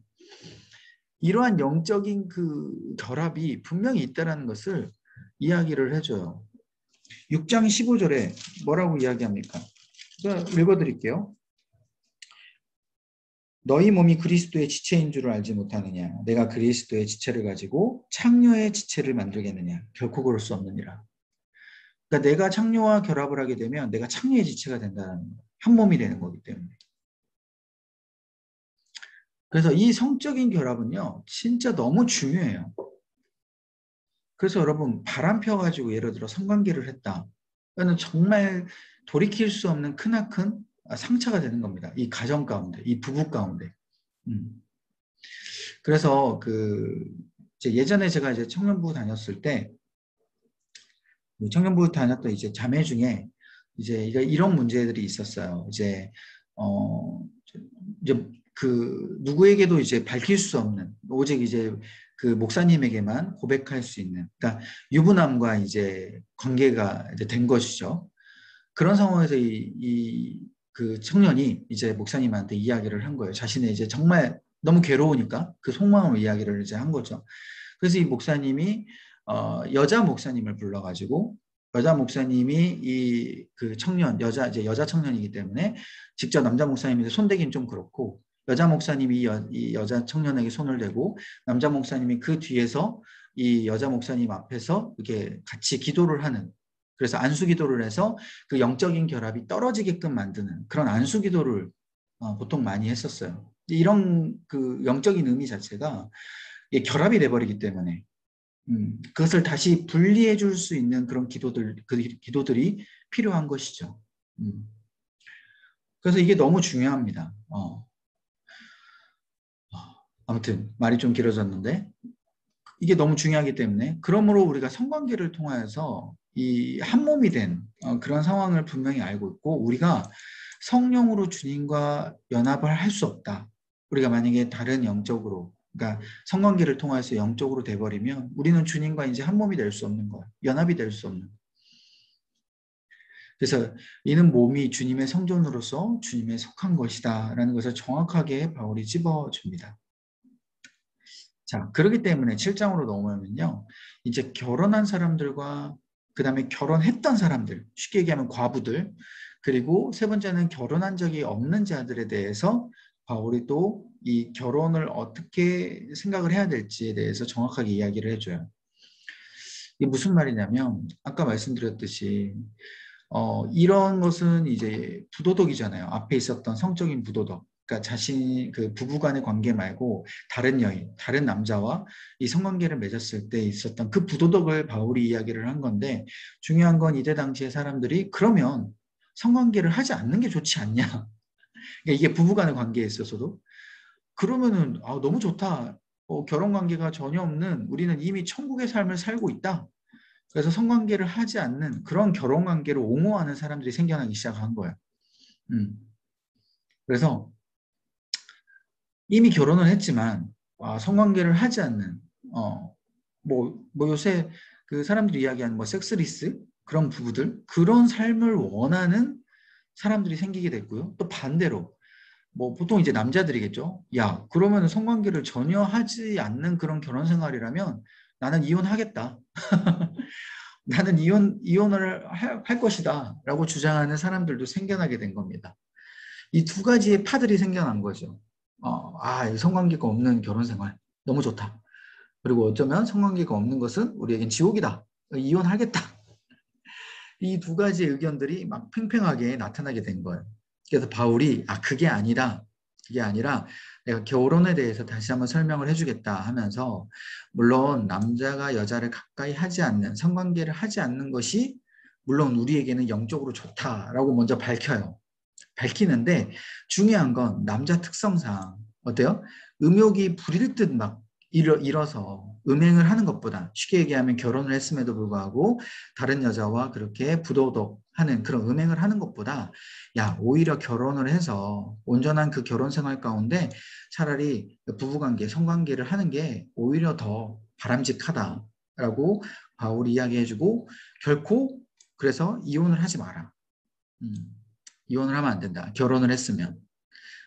이러한 영적인 그 결합이 분명히 있다는 것을 이야기를 해줘요. 6장 15절에 뭐라고 이야기합니까? 읽어드릴게요. 너희 몸이 그리스도의 지체인 줄을 알지 못하느냐? 내가 그리스도의 지체를 가지고 창녀의 지체를 만들겠느냐? 결코 그럴 수 없느니라. 그러니까 내가 창녀와 결합을 하게 되면 내가 창녀의 지체가 된다는 거예요. 한 몸이 되는 거기 때문에. 그래서 이 성적인 결합은요, 진짜 너무 중요해요. 그래서 여러분 바람 펴가지고 예를 들어 성관계를 했다. 그러면 정말 돌이킬 수 없는 크나큰 상처가 되는 겁니다. 이 가정 가운데, 이 부부 가운데. 그래서 예전에 제가 이제 청년부 다녔을 때 청년부 다녔던 이제 자매 중에 이제 이런 문제들이 있었어요. 이제 그 누구에게도 이제 밝힐 수 없는 오직 이제 그 목사님에게만 고백할 수 있는 그러니까 유부남과 이제 관계가 이제 된 것이죠. 그런 상황에서 그 청년이 이제 목사님한테 이야기를 한 거예요. 자신의 이제 정말 너무 괴로우니까 그 속마음을 이야기를 이제 한 거죠. 그래서 이 목사님이 여자 목사님을 불러가지고 여자 목사님이 이 그 청년 이제 여자 청년이기 때문에 직접 남자 목사님이 손대긴 좀 그렇고 여자 목사님이 이 여자 청년에게 손을 대고 남자 목사님이 그 뒤에서 이 여자 목사님 앞에서 이렇게 같이 기도를 하는 그래서 안수 기도를 해서 그 영적인 결합이 떨어지게끔 만드는 그런 안수 기도를 보통 많이 했었어요. 이런 그 영적인 의미 자체가 결합이 돼버리기 때문에 그것을 다시 분리해 줄 수 있는 그런 기도들이 필요한 것이죠. 그래서 이게 너무 중요합니다. 아무튼 말이 좀 길어졌는데 이게 너무 중요하기 때문에 그러므로 우리가 성관계를 통하여서 이 한 몸이 된 그런 상황을 분명히 알고 있고 우리가 성령으로 주님과 연합을 할 수 없다. 우리가 만약에 다른 영적으로 그러니까 성관계를 통해서 영적으로 돼버리면 우리는 주님과 이제 한 몸이 될 수 없는 거예요. 연합이 될 수 없는. 그래서 이는 몸이 주님의 성전으로서 주님에 속한 것이다 라는 것을 정확하게 바울이 찝어줍니다. 자, 그렇기 때문에 7장으로 넘어오면요. 이제 결혼한 사람들과 그 다음에 결혼했던 사람들, 쉽게 얘기하면 과부들, 그리고 세 번째는 결혼한 적이 없는 자들에 대해서 바울이 또 이 결혼을 어떻게 생각을 해야 될지에 대해서 정확하게 이야기를 해줘요. 이게 무슨 말이냐면 아까 말씀드렸듯이 이런 것은 이제 부도덕이잖아요. 앞에 있었던 성적인 부도덕. 그러니까 자신 그 부부간의 관계 말고 다른 여인, 다른 남자와 이 성관계를 맺었을 때 있었던 그 부도덕을 바울이 이야기를 한 건데 중요한 건 이때 당시에 사람들이 그러면 성관계를 하지 않는 게 좋지 않냐. 그러니까 이게 부부간의 관계에 있어서도 그러면은 너무 좋다. 결혼 관계가 전혀 없는 우리는 이미 천국의 삶을 살고 있다. 그래서 성관계를 하지 않는 그런 결혼 관계를 옹호하는 사람들이 생겨나기 시작한 거예요. 그래서 이미 결혼을 했지만 성관계를 하지 않는 뭐 요새 그 사람들이 이야기하는 뭐 섹스리스 그런 부부들 그런 삶을 원하는 사람들이 생기게 됐고요. 또 반대로 뭐 보통 이제 남자들이겠죠. 야, 그러면 성관계를 전혀 하지 않는 그런 결혼 생활이라면 나는 이혼하겠다. 나는 이혼을 할 것이다. 라고 주장하는 사람들도 생겨나게 된 겁니다. 이 두 가지의 파들이 생겨난 거죠. 성관계가 없는 결혼 생활. 너무 좋다. 그리고 어쩌면 성관계가 없는 것은 우리에겐 지옥이다. 이혼하겠다. 이 두 가지 의견들이 막 팽팽하게 나타나게 된 거예요. 그래서 바울이 그게 아니라 내가 결혼에 대해서 다시 한번 설명을 해주겠다 하면서 물론 남자가 여자를 가까이 하지 않는 성관계를 하지 않는 것이 물론 우리에게는 영적으로 좋다라고 먼저 밝히는데 중요한 건 남자 특성상 어때요? 음욕이 부릴 듯 막 일어서 음행을 하는 것보다 쉽게 얘기하면 결혼을 했음에도 불구하고 다른 여자와 그렇게 부도덕하는 그런 음행을 하는 것보다 야 오히려 결혼을 해서 온전한 그 결혼 생활 가운데 차라리 부부관계 성관계를 하는 게 오히려 더 바람직하다라고 바울이 이야기해주고 결코 그래서 이혼을 하지 마라. 음, 이혼을 하면 안 된다. 결혼을 했으면.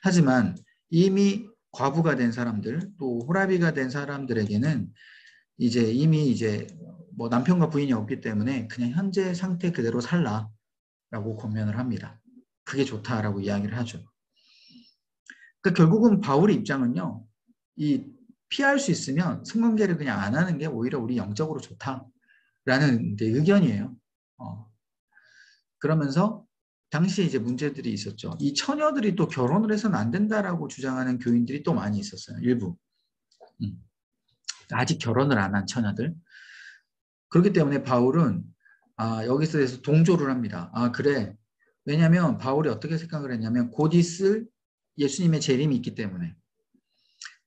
하지만 이미 과부가 된 사람들, 또 호라비가 된 사람들에게는 이제 뭐 남편과 부인이 없기 때문에 그냥 현재 상태 그대로 살라라고 권면을 합니다. 그게 좋다라고 이야기를 하죠. 그러니까 결국은 바울의 입장은요, 이 피할 수 있으면 성관계를 그냥 안 하는 게 오히려 우리 영적으로 좋다라는 의견이에요. 그러면서 당시에 이제 문제들이 있었죠. 이 처녀들이 또 결혼을 해서는 안 된다라고 주장하는 교인들이 또 많이 있었어요. 일부. 아직 결혼을 안 한 처녀들. 그렇기 때문에 바울은 여기서 대해서 동조를 합니다. 그래. 왜냐하면 바울이 어떻게 생각을 했냐면 곧 있을 예수님의 재림이 있기 때문에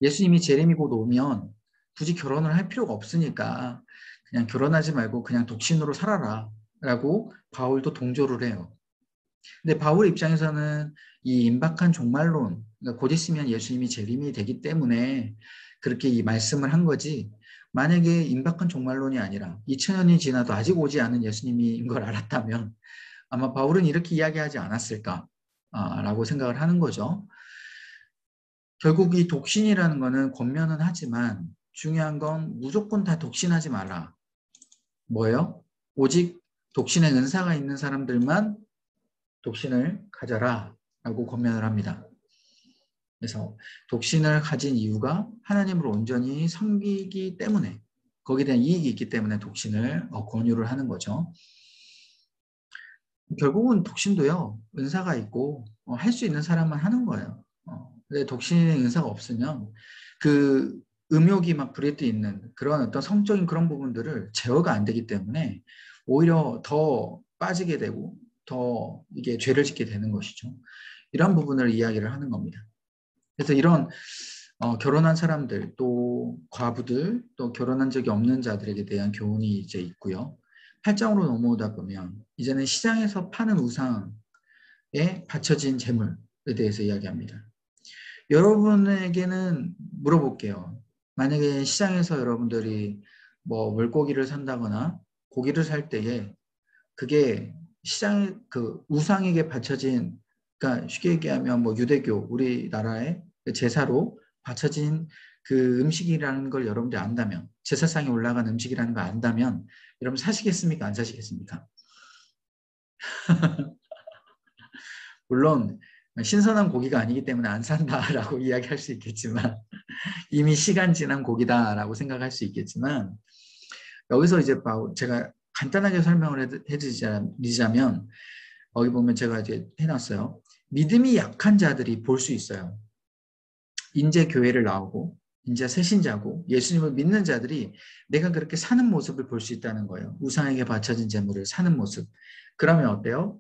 예수님이 재림이 곧 오면 굳이 결혼을 할 필요가 없으니까 그냥 결혼하지 말고 그냥 독신으로 살아라 라고 바울도 동조를 해요. 근데 바울 입장에서는 이 임박한 종말론, 그러니까 곧 있으면 예수님이 재림이 되기 때문에 그렇게 이 말씀을 한 거지, 만약에 임박한 종말론이 아니라 2000년이 지나도 아직 오지 않은 예수님인 걸 알았다면 아마 바울은 이렇게 이야기하지 않았을까라고 생각을 하는 거죠. 결국 이 독신이라는 거는 권면은 하지만 중요한 건 무조건 다 독신하지 마라. 뭐예요? 오직 독신의 은사가 있는 사람들만 독신을 가져라 라고 권면을 합니다. 그래서 독신을 가진 이유가 하나님을 온전히 섬기기 때문에 거기에 대한 이익이 있기 때문에 독신을 권유를 하는 거죠. 결국은 독신도요. 은사가 있고 할 수 있는 사람만 하는 거예요. 근데 독신의 은사가 없으면 그 음욕이 막 불에 있는 그런 어떤 성적인 그런 부분들을 제어가 안 되기 때문에 오히려 더 빠지게 되고 더 이게 죄를 짓게 되는 것이죠. 이런 부분을 이야기를 하는 겁니다. 그래서 이런 결혼한 사람들 또 과부들 또 결혼한 적이 없는 자들에게 대한 교훈이 이제 있고요. 8장으로 넘어오다 보면 이제는 시장에서 파는 우상에 바쳐진 재물에 대해서 이야기합니다. 여러분에게는 물어볼게요. 만약에 시장에서 여러분들이 뭐 물고기를 산다거나 고기를 살 때에 그게 시장에 그 우상에게 바쳐진, 그러니까 쉽게 얘기하면 뭐 유대교 우리나라의 제사로 바쳐진 그 음식이라는 걸 여러분들이 안다면, 제사상에 올라간 음식이라는 걸 안다면 여러분 사시겠습니까? 안 사시겠습니까? 물론 신선한 고기가 아니기 때문에 안 산다라고 이야기할 수 있겠지만 이미 시간 지난 고기다라고 생각할 수 있겠지만 여기서 이제 제가 간단하게 설명을 해드리자면 여기 보면 제가 이제 해놨어요. 믿음이 약한 자들이 볼 수 있어요. 인제 교회를 나오고 인제 새신자고 예수님을 믿는 자들이 내가 그렇게 사는 모습을 볼 수 있다는 거예요. 우상에게 바쳐진 재물을 사는 모습. 그러면 어때요?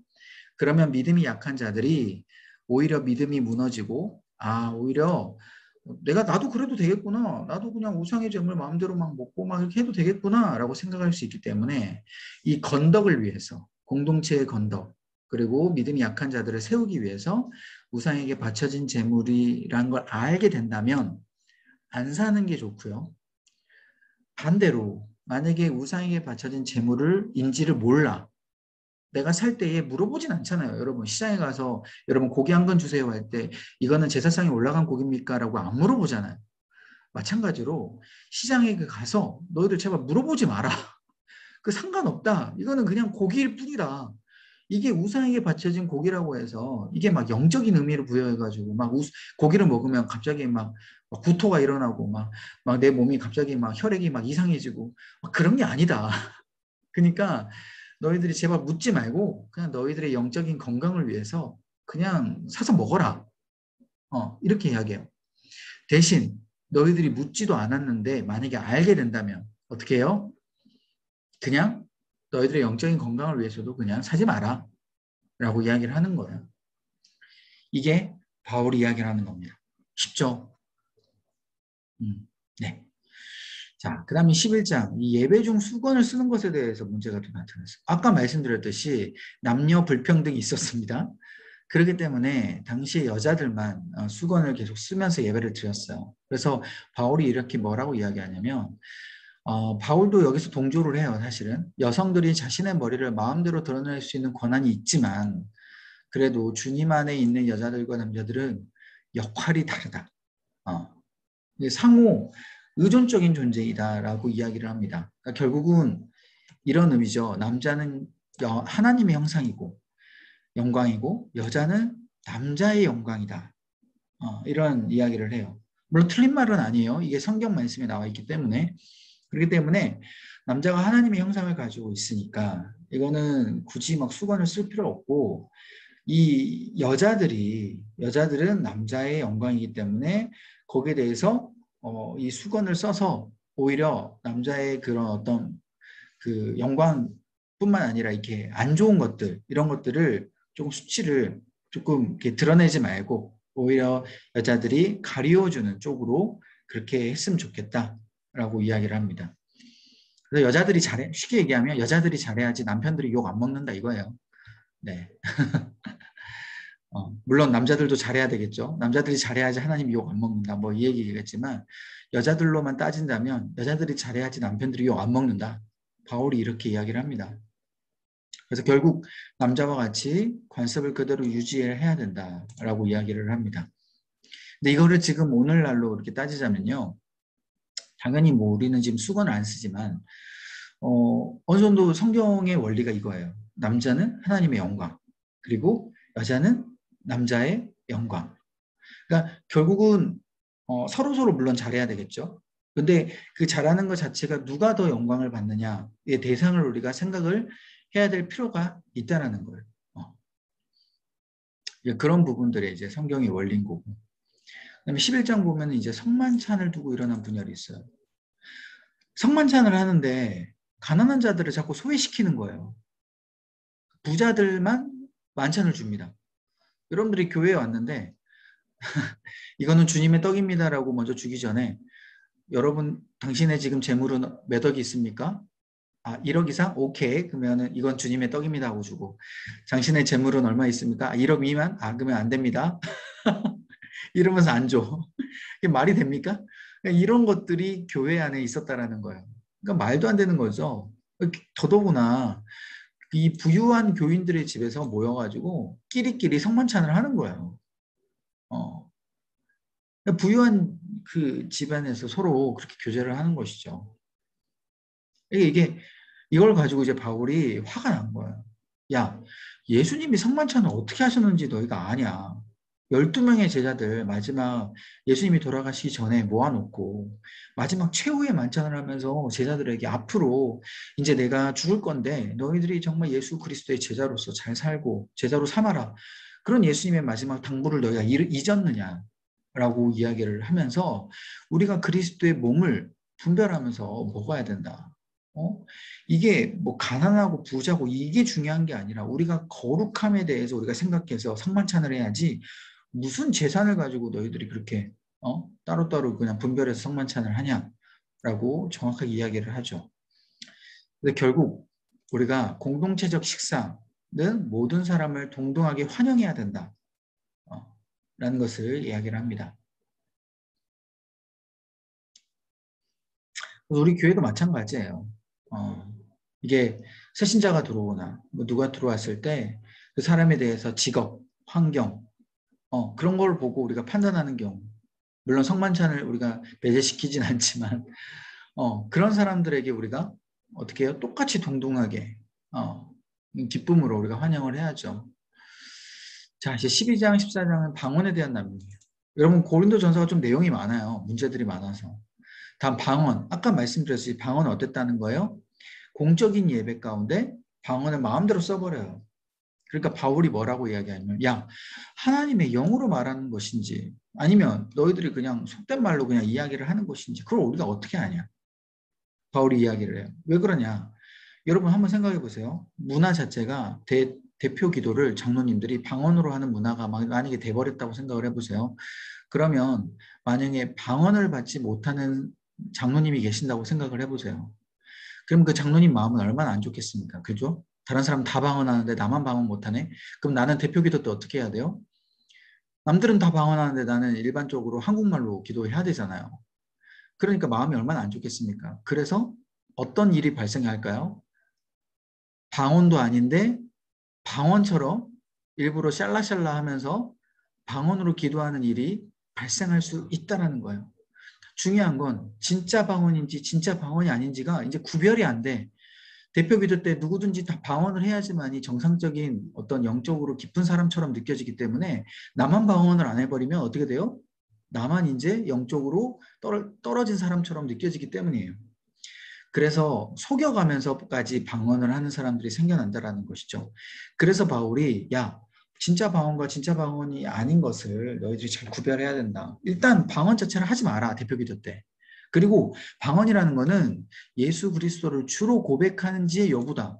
그러면 믿음이 약한 자들이 오히려 믿음이 무너지고 오히려 나도 그래도 되겠구나. 나도 그냥 우상의 재물 마음대로 막 먹고 막 이렇게 해도 되겠구나 라고 생각할 수 있기 때문에 이 건덕을 위해서 공동체의 건덕 그리고 믿음이 약한 자들을 세우기 위해서 우상에게 바쳐진 재물이란 걸 알게 된다면 안 사는 게 좋고요. 반대로 만약에 우상에게 바쳐진 재물을 인지를 몰라. 내가 살 때에 물어보진 않잖아요. 여러분 시장에 가서 여러분 고기 한 건 주세요 할 때 이거는 제사상에 올라간 고기입니까? 라고 안 물어보잖아요. 마찬가지로 시장에 가서 너희들 제발 물어보지 마라. 그 상관없다. 이거는 그냥 고기일 뿐이다. 이게 우상에게 바쳐진 고기라고 해서 이게 막 영적인 의미를 부여해가지고 막 고기를 먹으면 갑자기 막 구토가 일어나고 막 내 몸이 갑자기 막 혈액이 막 이상해지고 막 그런 게 아니다. 그러니까 너희들이 제발 묻지 말고 그냥 너희들의 영적인 건강을 위해서 그냥 사서 먹어라. 이렇게 이야기해요. 대신 너희들이 묻지도 않았는데 만약에 알게 된다면 어떻게 해요? 그냥 너희들의 영적인 건강을 위해서도 그냥 사지 마라 라고 이야기를 하는 거예요. 이게 바울이 이야기를 하는 겁니다. 쉽죠? 네. 자, 그 다음에 11장. 이 예배 중 수건을 쓰는 것에 대해서 문제가 또 나타났어요. 아까 말씀드렸듯이 남녀 불평등이 있었습니다. 그렇기 때문에 당시 여자들만 수건을 계속 쓰면서 예배를 드렸어요. 그래서 바울이 이렇게 뭐라고 이야기하냐면 바울도 여기서 동조를 해요. 사실은 여성들이 자신의 머리를 마음대로 드러낼 수 있는 권한이 있지만 그래도 주님 안에 있는 여자들과 남자들은 역할이 다르다. 상호 의존적인 존재이다라고 이야기를 합니다. 그러니까 결국은 이런 의미죠. 남자는 하나님의 형상이고 영광이고 여자는 남자의 영광이다. 이런 이야기를 해요. 물론 틀린 말은 아니에요. 이게 성경 말씀에 나와 있기 때문에. 그렇기 때문에 남자가 하나님의 형상을 가지고 있으니까 이거는 굳이 막 수건을 쓸 필요 없고 이 여자들은 남자의 영광이기 때문에 거기에 대해서 이 수건을 써서 오히려 남자의 그런 어떤 그 영광뿐만 아니라 이렇게 안 좋은 것들 이런 것들을 조금 수치를 조금 이렇게 드러내지 말고 오히려 여자들이 가리워주는 쪽으로 그렇게 했으면 좋겠다라고 이야기를 합니다. 그래서 여자들이 잘해 쉽게 얘기하면 여자들이 잘해야지 남편들이 욕 안 먹는다 이거예요. 네. 물론 남자들도 잘해야 되겠죠. 남자들이 잘해야지 하나님이 욕 안 먹는다. 뭐 이 얘기겠지만 여자들로만 따진다면 여자들이 잘해야지 남편들이 욕 안 먹는다. 바울이 이렇게 이야기를 합니다. 그래서 결국 남자와 같이 관습을 그대로 유지해야 된다라고 이야기를 합니다. 근데 이거를 지금 오늘날로 이렇게 따지자면요. 당연히 뭐 우리는 지금 수건을 안 쓰지만 어느 정도 성경의 원리가 이거예요. 남자는 하나님의 영광, 그리고 여자는 남자의 영광. 그러니까 결국은 서로서로 물론 잘해야 되겠죠. 근데 그 잘하는 것 자체가 누가 더 영광을 받느냐의 대상을 우리가 생각을 해야 될 필요가 있다라는 거예요. 그런 부분들에 이제 성경의 원리인 거고. 그다음에 11장 보면 이제 성만찬을 두고 일어난 분열이 있어요. 성만찬을 하는데 가난한 자들을 자꾸 소외시키는 거예요. 부자들만 만찬을 줍니다. 여러분들이 교회에 왔는데 이거는 주님의 떡입니다라고 먼저 주기 전에 여러분 당신의 지금 재물은 몇 억이 있습니까? 1억 이상? 오케이. 그러면은 이건 주님의 떡입니다 하고 주고 당신의 재물은 얼마 있습니까? 1억 미만? 그러면 안 됩니다. 이러면서 안 줘. 이게 말이 됩니까? 그러니까 이런 것들이 교회 안에 있었다라는 거예요. 그러니까 말도 안 되는 거죠. 더더구나 이 부유한 교인들의 집에서 모여가지고 끼리끼리 성만찬을 하는 거예요. 부유한 그 집안에서 서로 그렇게 교제를 하는 것이죠. 이걸 가지고 이제 바울이 화가 난 거예요. 야, 예수님이 성만찬을 어떻게 하셨는지 너희가 아냐. 12명의 제자들 마지막 예수님이 돌아가시기 전에 모아놓고 마지막 최후의 만찬을 하면서 제자들에게 앞으로 이제 내가 죽을 건데 너희들이 정말 예수 그리스도의 제자로서 잘 살고 제자로 삼아라. 그런 예수님의 마지막 당부를 너희가 잊었느냐라고 이야기를 하면서 우리가 그리스도의 몸을 분별하면서 먹어야 된다. 이게 뭐 가난하고 부자고 이게 중요한 게 아니라 우리가 거룩함에 대해서 우리가 생각해서 성만찬을 해야지 무슨 재산을 가지고 너희들이 그렇게 따로따로 그냥 분별해서 성만찬을 하냐라고 정확하게 이야기를 하죠. 근데 결국 우리가 공동체적 식사는 모든 사람을 동등하게 환영해야 된다. 라는 것을 이야기를 합니다. 우리 교회도 마찬가지예요. 이게 새신자가 들어오나 뭐 누가 들어왔을 때 그 사람에 대해서 직업, 환경 그런 걸 보고 우리가 판단하는 경우 물론 성만찬을 우리가 배제시키진 않지만 그런 사람들에게 우리가 어떻게 해요? 똑같이 동등하게 기쁨으로 우리가 환영을 해야죠. 자, 이제 12장, 14장은 방언에 대한 남용이에요. 여러분 고린도전서가 좀 내용이 많아요. 문제들이 많아서. 다음 방언. 아까 말씀드렸듯이 방언은 어땠다는 거예요? 공적인 예배 가운데 방언을 마음대로 써버려요. 그러니까 바울이 뭐라고 이야기하냐면, 야, 하나님의 영으로 말하는 것인지 아니면 너희들이 그냥 속된 말로 그냥 이야기를 하는 것인지 그걸 우리가 어떻게 아냐? 바울이 이야기를 해요. 왜 그러냐? 여러분 한번 생각해 보세요. 문화 자체가 대표 기도를 장로님들이 방언으로 하는 문화가 만약에 돼버렸다고 생각을 해보세요. 그러면 만약에 방언을 받지 못하는 장로님이 계신다고 생각을 해보세요. 그럼 그 장로님 마음은 얼마나 안 좋겠습니까? 그죠? 다른 사람 다 방언하는데 나만 방언 못하네? 그럼 나는 대표 기도 때 어떻게 해야 돼요? 남들은 다 방언하는데 나는 일반적으로 한국말로 기도해야 되잖아요. 그러니까 마음이 얼마나 안 좋겠습니까? 그래서 어떤 일이 발생할까요? 방언도 아닌데 방언처럼 일부러 샬라샬라 하면서 방언으로 기도하는 일이 발생할 수 있다는 거예요. 중요한 건 진짜 방언인지 진짜 방언이 아닌지가 이제 구별이 안 돼. 대표 기도 때 누구든지 다 방언을 해야지만이 정상적인 어떤 영적으로 깊은 사람처럼 느껴지기 때문에 나만 방언을 안 해버리면 어떻게 돼요? 나만 이제 영적으로 떨어진 사람처럼 느껴지기 때문이에요. 그래서 속여가면서까지 방언을 하는 사람들이 생겨난다라는 것이죠. 그래서 바울이 야, 진짜 방언과 진짜 방언이 아닌 것을 너희들이 잘 구별해야 된다. 일단 방언 자체를 하지 마라, 대표 기도 때. 그리고 방언이라는 거는 예수 그리스도를 주로 고백하는지의 여부다.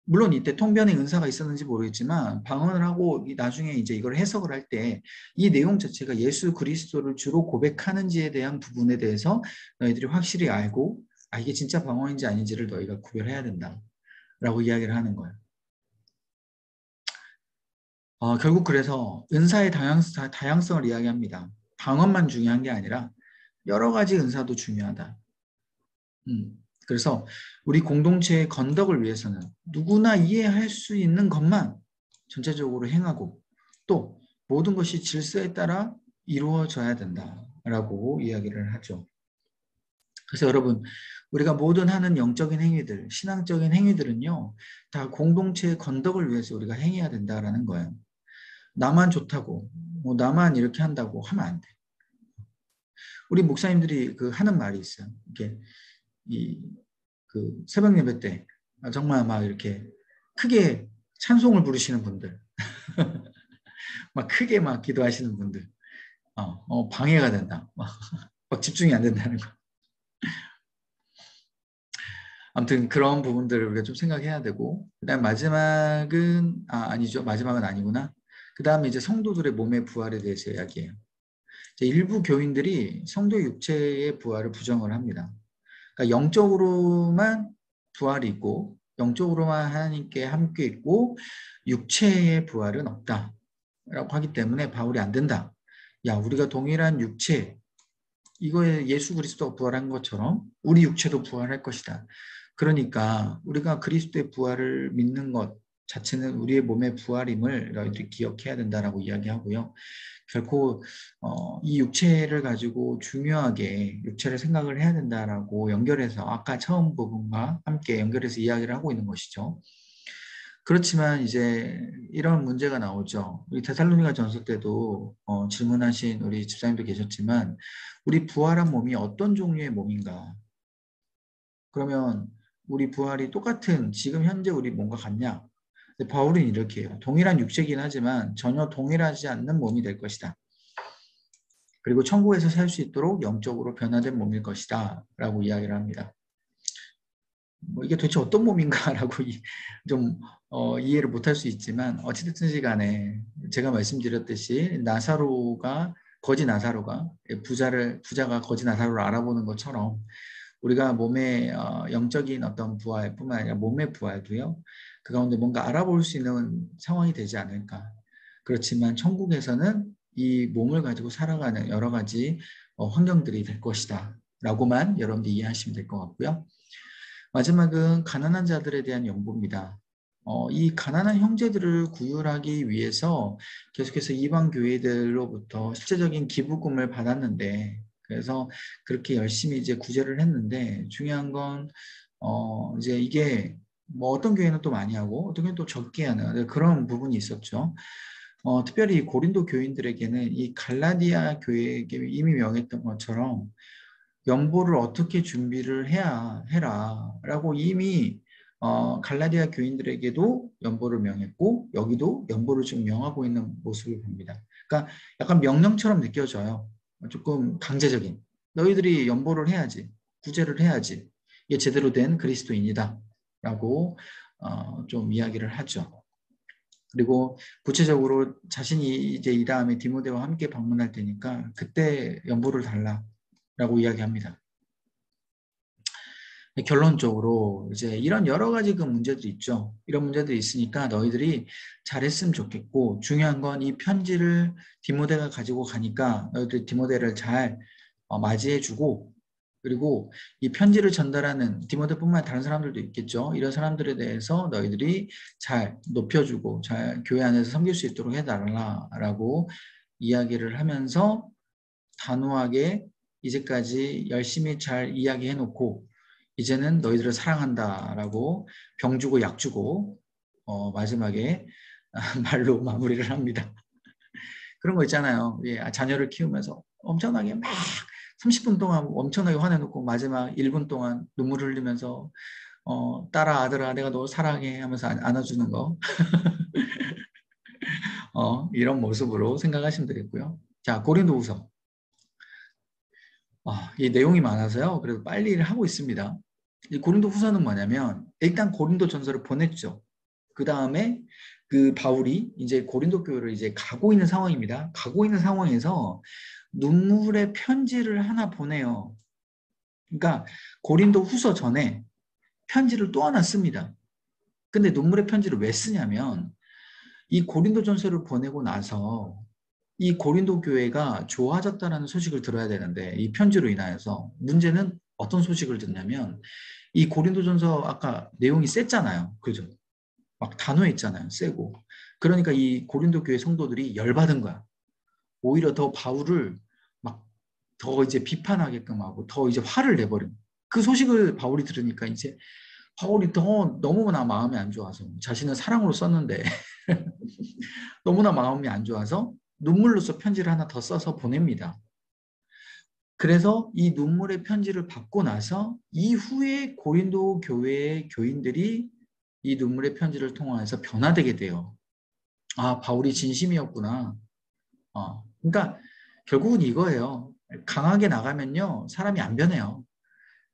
물론 이때 통변의 은사가 있었는지 모르겠지만 방언을 하고 나중에 이제 이걸 해석을 할 때 이 내용 자체가 예수 그리스도를 주로 고백하는지에 대한 부분에 대해서 너희들이 확실히 알고 이게 진짜 방언인지 아닌지를 너희가 구별해야 된다라고 이야기를 하는 거예요. 결국 그래서 은사의 다양성을 이야기합니다. 방언만 중요한 게 아니라 여러 가지 은사도 중요하다. 그래서 우리 공동체의 건덕을 위해서는 누구나 이해할 수 있는 것만 전체적으로 행하고 또 모든 것이 질서에 따라 이루어져야 된다라고 이야기를 하죠. 그래서 여러분 우리가 모든 하는 영적인 행위들, 신앙적인 행위들은요 다 공동체의 건덕을 위해서 우리가 행해야 된다라는 거예요. 나만 좋다고 뭐 나만 이렇게 한다고 하면 안 돼. 우리 목사님들이 그 하는 말이 있어요. 이렇게 그 새벽 예배 때 정말 막 이렇게 크게 찬송을 부르시는 분들, 막 크게 막 기도하시는 분들, 방해가 된다. 막 집중이 안 된다는 거. 아무튼 그런 부분들을 우리가 좀 생각해야 되고, 그다음 마지막은 아니죠. 마지막은 아니구나. 그다음에 이제 성도들의 몸의 부활에 대해서 이야기해요. 일부 교인들이 성도 육체의 부활을 부정을 합니다. 그러니까 영적으로만 부활이 있고 영적으로만 하나님께 함께 있고 육체의 부활은 없다 라고 하기 때문에 바울이 안 된다. 야, 우리가 동일한 육체, 이거에 예수 그리스도가 부활한 것처럼 우리 육체도 부활할 것이다. 그러니까 우리가 그리스도의 부활을 믿는 것 자체는 우리의 몸의 부활임을 너희들이 기억해야 된다라고 이야기하고요. 결코 이 육체를 가지고 중요하게 육체를 생각을 해야 된다라고 연결해서 아까 처음 부분과 함께 연결해서 이야기를 하고 있는 것이죠. 그렇지만 이제 이런 문제가 나오죠. 우리 데살로니가 전서 때도 질문하신 우리 집사님도 계셨지만 우리 부활한 몸이 어떤 종류의 몸인가? 그러면 우리 부활이 똑같은 지금 현재 우리 몸과 같냐? 바울은 이렇게 해요. 동일한 육체이긴 하지만 전혀 동일하지 않는 몸이 될 것이다. 그리고 천국에서 살 수 있도록 영적으로 변화된 몸일 것이다 라고 이야기를 합니다. 이게 도대체 어떤 몸인가라고 좀 이해를 못할 수 있지만 어찌됐든지 간에 제가 말씀드렸듯이 거지 나사로가 부자가 거지 나사로를 알아보는 것처럼 우리가 몸의 영적인 어떤 부활뿐만 아니라 몸의 부활도요. 그 가운데 뭔가 알아볼 수 있는 상황이 되지 않을까. 그렇지만 천국에서는 이 몸을 가지고 살아가는 여러 가지 환경들이 될 것이다. 라고만 여러분들 이해하시면 될 것 같고요. 마지막은 가난한 자들에 대한 연보입니다. 이 가난한 형제들을 구휼하기 위해서 계속해서 이방 교회들로부터 실제적인 기부금을 받았는데 그래서 그렇게 열심히 이제 구제를 했는데 중요한 건 이제 이게 뭐 어떤 교회는 또 많이 하고 어떤 교회는 또 적게 하는 그런 부분이 있었죠. 특별히 고린도 교인들에게는 이 갈라디아 교회에게 이미 명했던 것처럼 연보를 어떻게 준비를 해야 해라 라고 이미 갈라디아 교인들에게도 연보를 명했고 여기도 연보를 지금 명하고 있는 모습을 봅니다. 그러니까 약간 명령처럼 느껴져요. 조금 강제적인. 너희들이 연보를 해야지. 구제를 해야지. 이게 제대로 된 그리스도인이다. 라고 좀 이야기를 하죠. 그리고 구체적으로 자신이 이제 이 다음에 디모데와 함께 방문할 테니까 그때 연보를 달라라고 이야기합니다. 결론적으로 이제 이런 여러 가지 그 문제들이 있죠. 이런 문제들이 있으니까 너희들이 잘했으면 좋겠고 중요한 건 이 편지를 디모데가 가지고 가니까 너희들 디모데를 잘 맞이해주고 그리고 이 편지를 전달하는 디모데뿐만 아니라 다른 사람들도 있겠죠. 이런 사람들에 대해서 너희들이 잘 높여주고 잘 교회 안에서 섬길 수 있도록 해달라라고 이야기를 하면서 단호하게 이제까지 열심히 잘 이야기해놓고 이제는 너희들을 사랑한다라고 병 주고 약 주고 마지막에 말로 마무리를 합니다. 그런 거 있잖아요. 예, 자녀를 키우면서 엄청나게 막 30분 동안 엄청나게 화내놓고 마지막 1분 동안 눈물 흘리면서 딸아 아들아 내가 너 사랑해 하면서 안아주는 거 이런 모습으로 생각하시면 되겠고요. 자, 고린도후서 이 내용이 많아서요. 그래도 빨리 하고 있습니다. 이 고린도후서는 뭐냐면 일단 고린도 전서를 보냈죠. 그 다음에 그 바울이 이제 고린도 교회를 이제 가고 있는 상황입니다. 가고 있는 상황에서 눈물의 편지를 하나 보내요. 그러니까 고린도 후서 전에 편지를 또 하나 씁니다. 근데 눈물의 편지를 왜 쓰냐면 이 고린도 전서를 보내고 나서 이 고린도 교회가 좋아졌다는 소식을 들어야 되는데 이 편지로 인하여서 문제는 어떤 소식을 듣냐면 이 고린도전서 아까 내용이 셌잖아요. 그죠? 막 단호했잖아요. 세고. 그러니까 이 고린도 교회 성도들이 열받은 거야. 오히려 더 바울을 막 더 이제 비판하게끔 하고 더 이제 화를 내버린. 그 소식을 바울이 들으니까 이제 바울이 더 너무나 마음이 안 좋아서 자신은 사랑으로 썼는데 너무나 마음이 안 좋아서 눈물로써 편지를 하나 더 써서 보냅니다. 그래서 이 눈물의 편지를 받고 나서 이후에 고린도 교회의 교인들이 이 눈물의 편지를 통해서 변화되게 돼요. 아, 바울이 진심이었구나. 그러니까 결국은 이거예요. 강하게 나가면요, 사람이 안 변해요.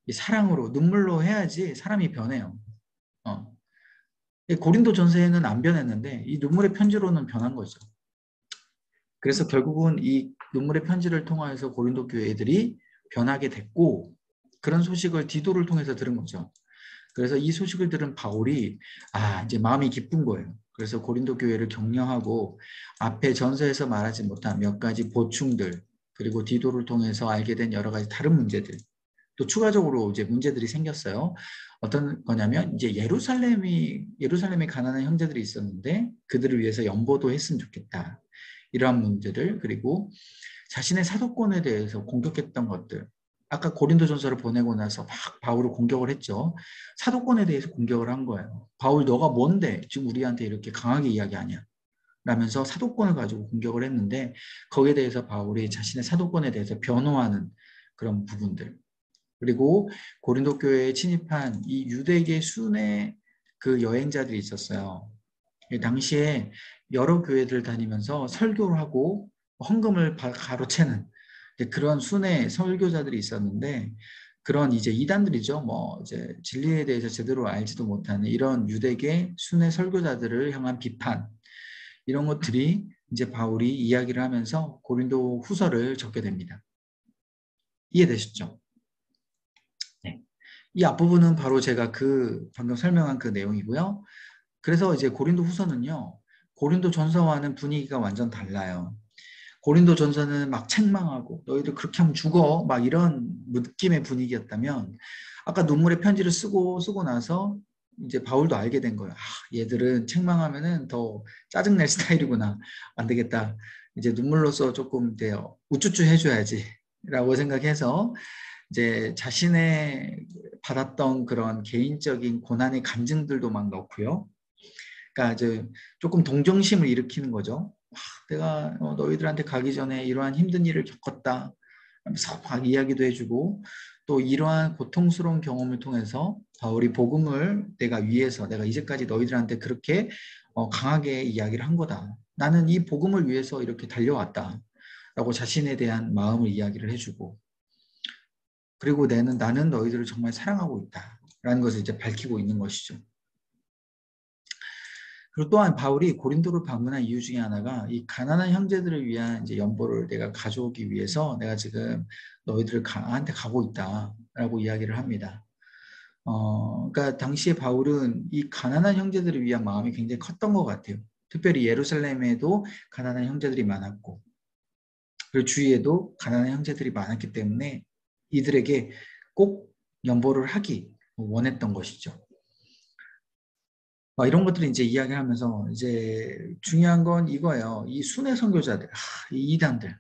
이 사랑으로, 눈물로 해야지 사람이 변해요. 어. 고린도 전서에는 안 변했는데 이 눈물의 편지로는 변한 거죠. 그래서 결국은 이 눈물의 편지를 통해서 고린도 교회들이 변하게 됐고 그런 소식을 디도를 통해서 들은 거죠. 그래서 이 소식을 들은 바울이 이제 마음이 기쁜 거예요. 그래서 고린도 교회를 격려하고 앞에 전서에서 말하지 못한 몇 가지 보충들 그리고 디도를 통해서 알게 된 여러 가지 다른 문제들 또 추가적으로 이제 문제들이 생겼어요. 어떤 거냐면 이제 예루살렘에 가난한 형제들이 있었는데 그들을 위해서 연보도 했으면 좋겠다. 이러한 문제들 그리고 자신의 사도권에 대해서 공격했던 것들 아까 고린도전서를 보내고 나서 막 바울을 공격을 했죠. 사도권에 대해서 공격을 한 거예요. 바울 너가 뭔데 지금 우리한테 이렇게 강하게 이야기하냐 라면서 사도권을 가지고 공격을 했는데 거기에 대해서 바울이 자신의 사도권에 대해서 변호하는 그런 부분들 그리고 고린도 교회에 침입한 이 유대계 순회 그 여행자들이 있었어요. 당시에 여러 교회들 다니면서 설교를 하고 헌금을 가로채는 그런 순회 설교자들이 있었는데 그런 이제 이단들이죠. 뭐 이제 진리에 대해서 제대로 알지도 못하는 이런 유대계 순회 설교자들을 향한 비판 이런 것들이 이제 바울이 이야기를 하면서 고린도 후서를 적게 됩니다. 이해되셨죠? 네. 이 앞부분은 바로 제가 방금 설명한 그 내용이고요. 그래서 이제 고린도 후서는요. 고린도 전서와는 분위기가 완전 달라요. 고린도 전서는 막 책망하고 너희들 그렇게 하면 죽어 막 이런 느낌의 분위기였다면 아까 눈물의 편지를 쓰고 나서 이제 바울도 알게 된 거예요. 얘들은 책망하면은 더 짜증낼 스타일이구나. 안 되겠다. 이제 눈물로써 조금 우쭈쭈 해줘야지 라고 생각해서 이제 자신의 받았던 그런 개인적인 고난의 감정들도 막 넣고요. 그러니까 이제 조금 동정심을 일으키는 거죠. 내가 너희들한테 가기 전에 이러한 힘든 일을 겪었다 하면서 막 이야기도 해주고 또 이러한 고통스러운 경험을 통해서 바울이 복음을 내가 위해서 내가 이제까지 너희들한테 그렇게 강하게 이야기를 한 거다. 나는 이 복음을 위해서 이렇게 달려왔다. 라고 자신에 대한 마음을 이야기를 해주고 그리고 나는 너희들을 정말 사랑하고 있다. 라는 것을 이제 밝히고 있는 것이죠. 그리고 또한 바울이 고린도를 방문한 이유 중에 하나가 이 가난한 형제들을 위한 이제 연보를 내가 가져오기 위해서 내가 지금 너희들한테 가고 있다라고 이야기를 합니다. 그러니까 당시에 바울은 이 가난한 형제들을 위한 마음이 굉장히 컸던 것 같아요. 특별히 예루살렘에도 가난한 형제들이 많았고 그리고 주위에도 가난한 형제들이 많았기 때문에 이들에게 꼭 연보를 하기 원했던 것이죠. 이런 것들을 이제 이야기하면서 이제 중요한 건 이거예요. 이 순회 선교자들, 이 이단들,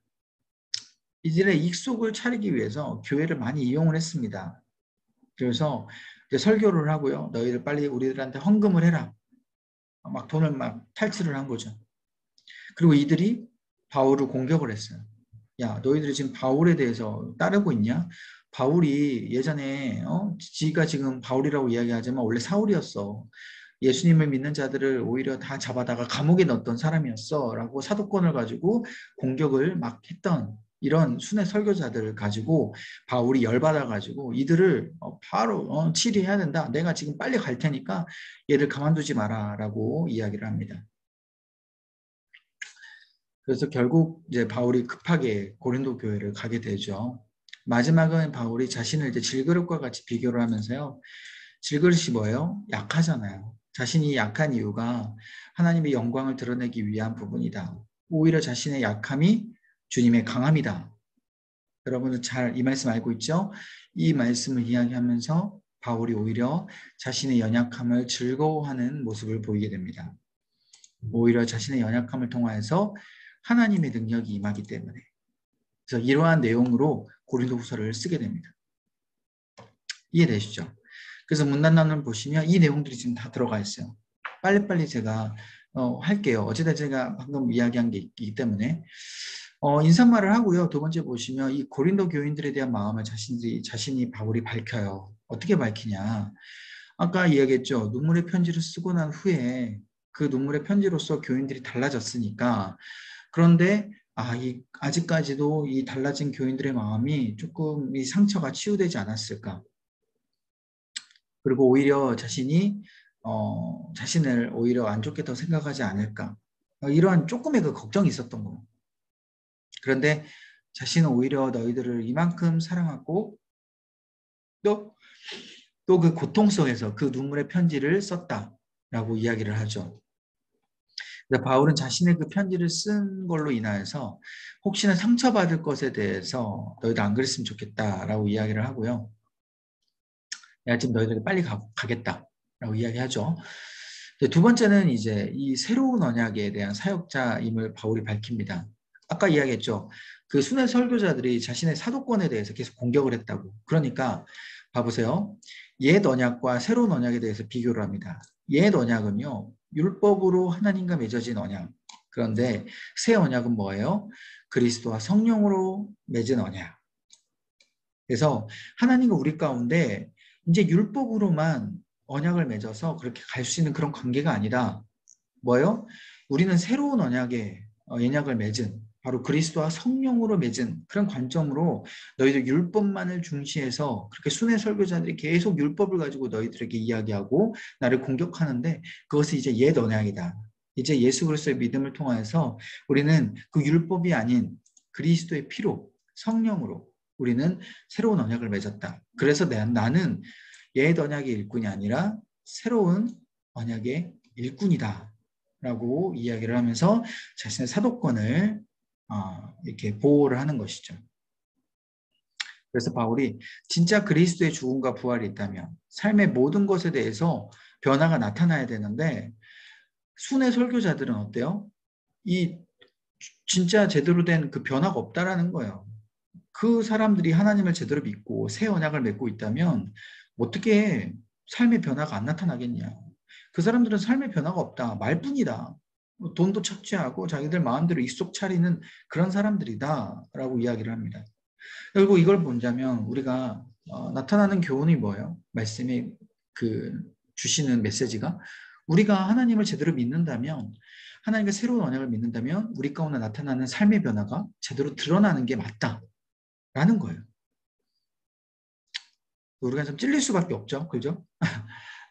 이들의 익속을 차리기 위해서 교회를 많이 이용을 했습니다. 그래서 이제 설교를 하고요. 너희들 빨리 우리들한테 헌금을 해라. 막 돈을 막 탈취를 한 거죠. 그리고 이들이 바울을 공격을 했어요. 야, 너희들이 지금 바울에 대해서 따르고 있냐? 바울이 예전에 지가 지금 바울이라고 이야기하지만 원래 사울이었어. 예수님을 믿는 자들을 오히려 다 잡아다가 감옥에 넣었던 사람이었어. 라고 사도권을 가지고 공격을 막 했던 이런 순회 설교자들을 가지고 바울이 열받아 가지고 이들을 바로 치리해야 된다. 내가 지금 빨리 갈 테니까 얘를 가만두지 마라 라고 이야기를 합니다. 그래서 결국 이제 바울이 급하게 고린도 교회를 가게 되죠. 마지막은 바울이 자신을 이제 질그릇과 같이 비교를 하면서요. 질그릇이 뭐예요? 약하잖아요. 자신이 약한 이유가 하나님의 영광을 드러내기 위한 부분이다. 오히려 자신의 약함이 주님의 강함이다. 여러분은 잘 이 말씀 알고 있죠? 이 말씀을 이야기하면서 바울이 오히려 자신의 연약함을 즐거워하는 모습을 보이게 됩니다. 오히려 자신의 연약함을 통하여서 하나님의 능력이 임하기 때문에 그래서 이러한 내용으로 고린도후서를 쓰게 됩니다. 이해되시죠? 그래서 문단란을 보시면 이 내용들이 지금 다 들어가 있어요. 빨리빨리 제가 할게요. 어쨌든 제가 방금 이야기한 게 있기 때문에 인사말을 하고요. 두 번째 보시면 이 고린도 교인들에 대한 마음을 자신이 바울이 밝혀요. 어떻게 밝히냐? 아까 이야기했죠. 눈물의 편지를 쓰고 난 후에 그 눈물의 편지로서 교인들이 달라졌으니까 그런데 아직까지도 이 달라진 교인들의 마음이 조금 이 상처가 치유되지 않았을까? 그리고 오히려 자신을 오히려 안 좋게 더 생각하지 않을까? 이러한 조금의 그 걱정이 있었던 거예요. 그런데 자신은 오히려 너희들을 이만큼 사랑하고 또 그 고통 속에서 그 눈물의 편지를 썼다라고 이야기를 하죠. 바울은 자신의 그 편지를 쓴 걸로 인하여서 혹시나 상처받을 것에 대해서 너희들 안 그랬으면 좋겠다라고 이야기를 하고요. 내가 지금 너희들에게 빨리 가겠다라고 이야기하죠. 두 번째는 이제 이 새로운 언약에 대한 사역자임을 바울이 밝힙니다. 아까 이야기했죠. 그 순회 설교자들이 자신의 사도권에 대해서 계속 공격을 했다고. 그러니까 봐보세요. 옛 언약과 새로운 언약에 대해서 비교를 합니다. 옛 언약은요. 율법으로 하나님과 맺어진 언약. 그런데 새 언약은 뭐예요? 그리스도와 성령으로 맺은 언약. 그래서 하나님과 우리 가운데 이제 율법으로만 언약을 맺어서 그렇게 갈 수 있는 그런 관계가 아니라 뭐예요? 우리는 새로운 언약의 언약을 맺은 바로 그리스도와 성령으로 맺은 그런 관점으로 너희들 율법만을 중시해서 그렇게 순회 설교자들이 계속 율법을 가지고 너희들에게 이야기하고 나를 공격하는데 그것이 이제 옛 언약이다. 이제 예수 그리스도의 믿음을 통해서 우리는 그 율법이 아닌 그리스도의 피로 성령으로 우리는 새로운 언약을 맺었다. 그래서 나는 옛 언약의 일꾼이 아니라 새로운 언약의 일꾼이다. 라고 이야기를 하면서 자신의 사도권을 이렇게 보호를 하는 것이죠. 그래서 바울이 진짜 그리스도의 죽음과 부활이 있다면 삶의 모든 것에 대해서 변화가 나타나야 되는데 순회 설교자들은 어때요? 이 진짜 제대로 된 그 변화가 없다라는 거예요. 그 사람들이 하나님을 제대로 믿고 새 언약을 맺고 있다면 어떻게 삶의 변화가 안 나타나겠냐. 그 사람들은 삶의 변화가 없다. 말뿐이다. 돈도 착취하고 자기들 마음대로 입속 차리는 그런 사람들이다 라고 이야기를 합니다. 결국 이걸 본다면 우리가 나타나는 교훈이 뭐예요? 말씀이 그 주시는 메시지가 우리가 하나님을 제대로 믿는다면 하나님과 새로운 언약을 믿는다면 우리 가운데 나타나는 삶의 변화가 제대로 드러나는 게 맞다라는 거예요. 우리가 좀 찔릴 수밖에 없죠. 그죠?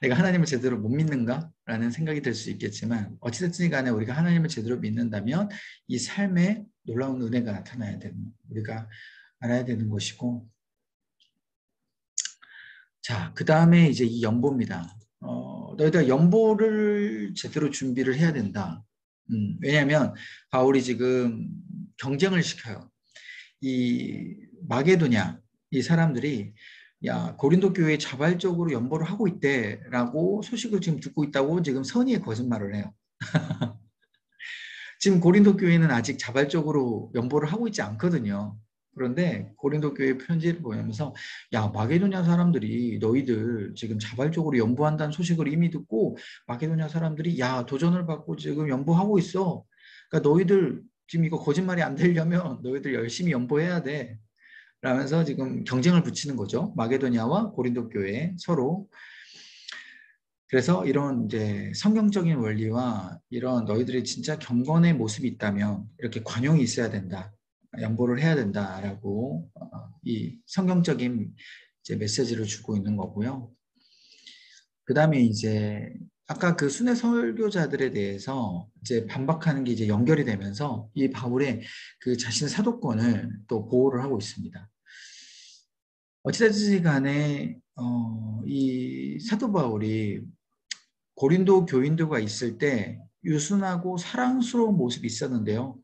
내가 하나님을 제대로 못 믿는가? 라는 생각이 들 수 있겠지만 어찌됐든 간에 우리가 하나님을 제대로 믿는다면 이 삶에 놀라운 은혜가 나타나야 되는 우리가 알아야 되는 것이고 자, 그 다음에 이제 이 연보입니다. 너희가 연보를 제대로 준비를 해야 된다. 왜냐하면 바울이 지금 경쟁을 시켜요. 이 마게도냐 이 사람들이 야 고린도 교회에 자발적으로 연보를 하고 있대라고 소식을 지금 듣고 있다고 지금 선의의 거짓말을 해요. 지금 고린도 교회는 아직 자발적으로 연보를 하고 있지 않거든요. 그런데 고린도 교회 편지를 보면서 야 마게도냐 사람들이 너희들 지금 자발적으로 연보한다는 소식을 이미 듣고 마게도냐 사람들이 야 도전을 받고 지금 연보하고 있어. 그러니까 너희들 지금 이거 거짓말이 안 되려면 너희들 열심히 연보해야 돼. 라면서 지금 경쟁을 붙이는 거죠. 마게도냐와 고린도 교회 서로. 그래서 이런 이제 성경적인 원리와 이런 너희들이 진짜 경건의 모습이 있다면 이렇게 관용이 있어야 된다. 양보를 해야 된다라고 이 성경적인 이제 메시지를 주고 있는 거고요. 그 다음에 이제 아까 그 순회 설교자들에 대해서 이제 반박하는 게 이제 연결이 되면서 이 바울의 그 자신의 사도권을 또 보호를 하고 있습니다. 어찌됐든 간에 이 사도 바울이 고린도 교인들과 있을 때 유순하고 사랑스러운 모습이 있었는데요.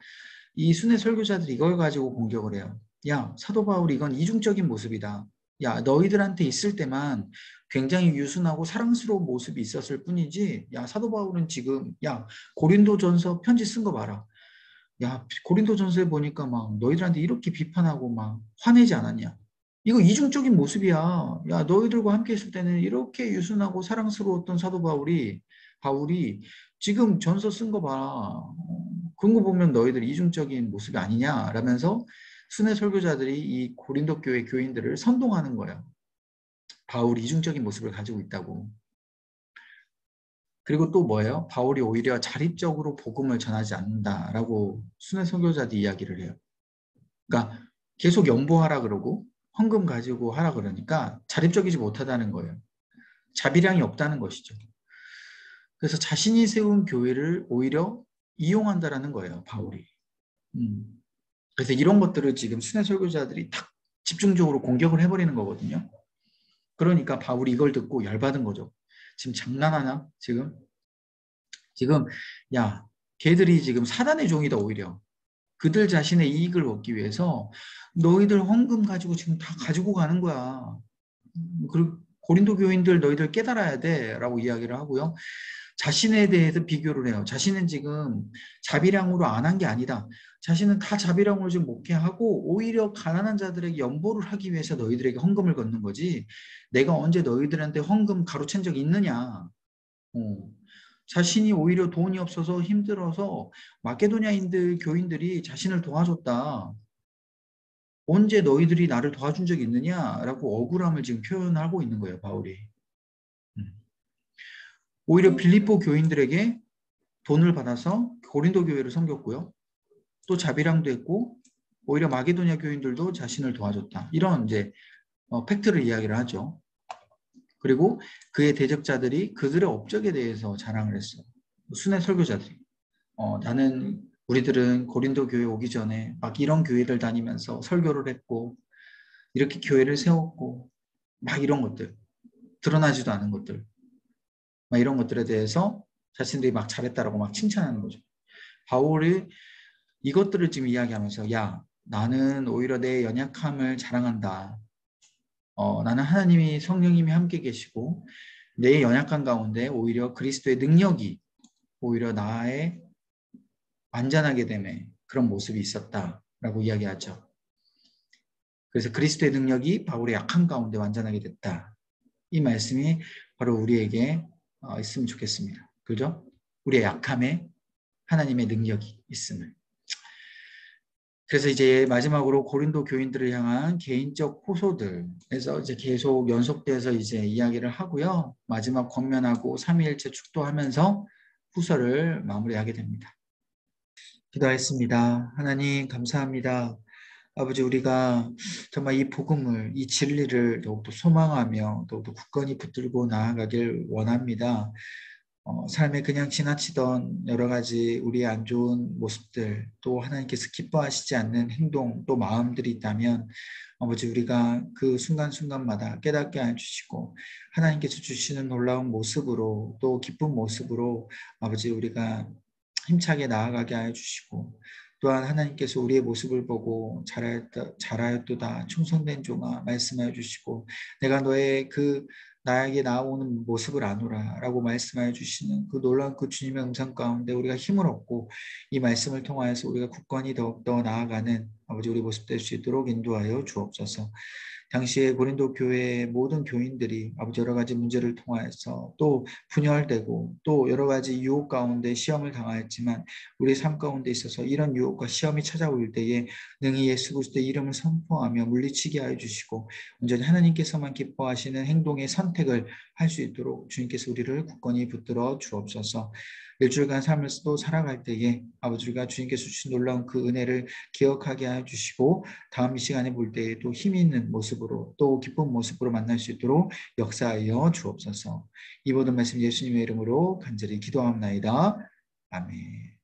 이 순회 설교자들이 이걸 가지고 공격을 해요. 야, 사도 바울이 이건 이중적인 모습이다. 야, 너희들한테 있을 때만 굉장히 유순하고 사랑스러운 모습이 있었을 뿐이지, 야, 사도 바울은 지금, 야, 고린도전서 편지 쓴 거 봐라. 야, 고린도전서에 보니까 막 너희들한테 이렇게 비판하고 막 화내지 않았냐. 이거 이중적인 모습이야. 야, 너희들과 함께 있을 때는 이렇게 유순하고 사랑스러웠던 사도 바울이 지금 전서 쓴 거 봐. 그런 거 보면 너희들 이중적인 모습이 아니냐. 라면서 순회 설교자들이 이 고린도 교회 교인들을 선동하는 거예요. 바울이 이중적인 모습을 가지고 있다고. 그리고 또 뭐예요? 바울이 오히려 자립적으로 복음을 전하지 않는다라고 순회 설교자들이 이야기를 해요. 그러니까 계속 연보하라 그러고 헌금 가지고 하라 그러니까 자립적이지 못하다는 거예요. 자비량이 없다는 것이죠. 그래서 자신이 세운 교회를 오히려 이용한다라는 거예요, 바울이. 그래서 이런 것들을 지금 순회 설교자들이 딱 집중적으로 공격을 해버리는 거거든요. 그러니까 바울이 이걸 듣고 열받은 거죠. 지금 장난하나? 지금 야, 걔들이 지금 사단의 종이다 오히려. 그들 자신의 이익을 얻기 위해서 너희들 헌금 가지고 지금 다 가지고 가는 거야. 그리고 고린도 교인들 너희들 깨달아야 돼 라고 이야기를 하고요. 자신에 대해서 비교를 해요. 자신은 지금 자비량으로 안 한 게 아니다. 자신은 다 자비량으로 지금 목회하고 오히려 가난한 자들에게 연보를 하기 위해서 너희들에게 헌금을 걷는 거지. 내가 언제 너희들한테 헌금 가로챈 적이 있느냐. 자신이 오히려 돈이 없어서 힘들어서 마케도냐인들 교인들이 자신을 도와줬다. 언제 너희들이 나를 도와준 적이 있느냐라고 억울함을 지금 표현하고 있는 거예요, 바울이. 오히려 빌립보 교인들에게 돈을 받아서 고린도 교회를 섬겼고요. 또 자비랑도 했고 오히려 마게도냐 교인들도 자신을 도와줬다. 이런 이제 팩트를 이야기를 하죠. 그리고 그의 대적자들이 그들의 업적에 대해서 자랑을 했어요. 순회 설교자들이. 나는 우리들은 고린도 교회 오기 전에 막 이런 교회를 다니면서 설교를 했고 이렇게 교회를 세웠고 막 이런 것들 드러나지도 않은 것들 막 이런 것들에 대해서 자신들이 막 잘했다라고 막 칭찬하는 거죠. 바울이 이것들을 지금 이야기하면서 야 나는 오히려 내 연약함을 자랑한다. 나는 하나님이 성령님이 함께 계시고 내 연약한 가운데 오히려 그리스도의 능력이 오히려 나의 완전하게 됨에 그런 모습이 있었다라고 이야기하죠. 그래서 그리스도의 능력이 바울의 약한 가운데 완전하게 됐다. 이 말씀이 바로 우리에게 있으면 좋겠습니다. 그죠? 우리의 약함에 하나님의 능력이 있음을. 그래서 이제 마지막으로 고린도 교인들을 향한 개인적 호소들에서 이제 계속 연속돼서 이제 이야기를 하고요. 마지막 권면하고 삼위일체 축도하면서 후서를 마무리하게 됩니다. 기도하겠습니다. 하나님 감사합니다. 아버지, 우리가 정말 이 복음을, 이 진리를 더욱더 소망하며 더욱더 굳건히 붙들고 나아가길 원합니다. 삶에 그냥 지나치던 여러 가지 우리의 안 좋은 모습들, 또 하나님께서 기뻐하시지 않는 행동, 또 마음들이 있다면 아버지, 우리가 그 순간순간마다 깨닫게 해주시고 하나님께서 주시는 놀라운 모습으로, 또 기쁜 모습으로 아버지, 우리가 힘차게 나아가게 하여 주시고, 또한 하나님께서 우리의 모습을 보고 잘하였도다 충성된 종아 말씀하여 주시고, 내가 너의 그 나에게 나오는 모습을 아노라 라고 말씀하여 주시는 그 놀라운 그 주님의 음성 가운데 우리가 힘을 얻고 이 말씀을 통하여서 우리가 굳건히 더욱더 나아가는 아버지 우리 모습 될 수 있도록 인도하여 주옵소서. 당시에 고린도 교회의 모든 교인들이 아버지 여러 가지 문제를 통하여서 또 분열되고 또 여러 가지 유혹 가운데 시험을 당하였지만 우리 삶 가운데 있어서 이런 유혹과 시험이 찾아올 때에 능히 예수 그리스도의 이름을 선포하며 물리치게 하여 주시고 온전히 하나님께서만 기뻐하시는 행동의 선택을 할 수 있도록 주님께서 우리를 굳건히 붙들어 주옵소서. 일주일간 삶을 또 살아갈 때에 아버지가 주님께서 주신 놀라운 그 은혜를 기억하게 해주시고 다음 시간에 볼 때에 또 힘이 있는 모습으로 또 기쁜 모습으로 만날 수 있도록 역사하여 주옵소서. 이 모든 말씀 예수님의 이름으로 간절히 기도합나이다. 아멘.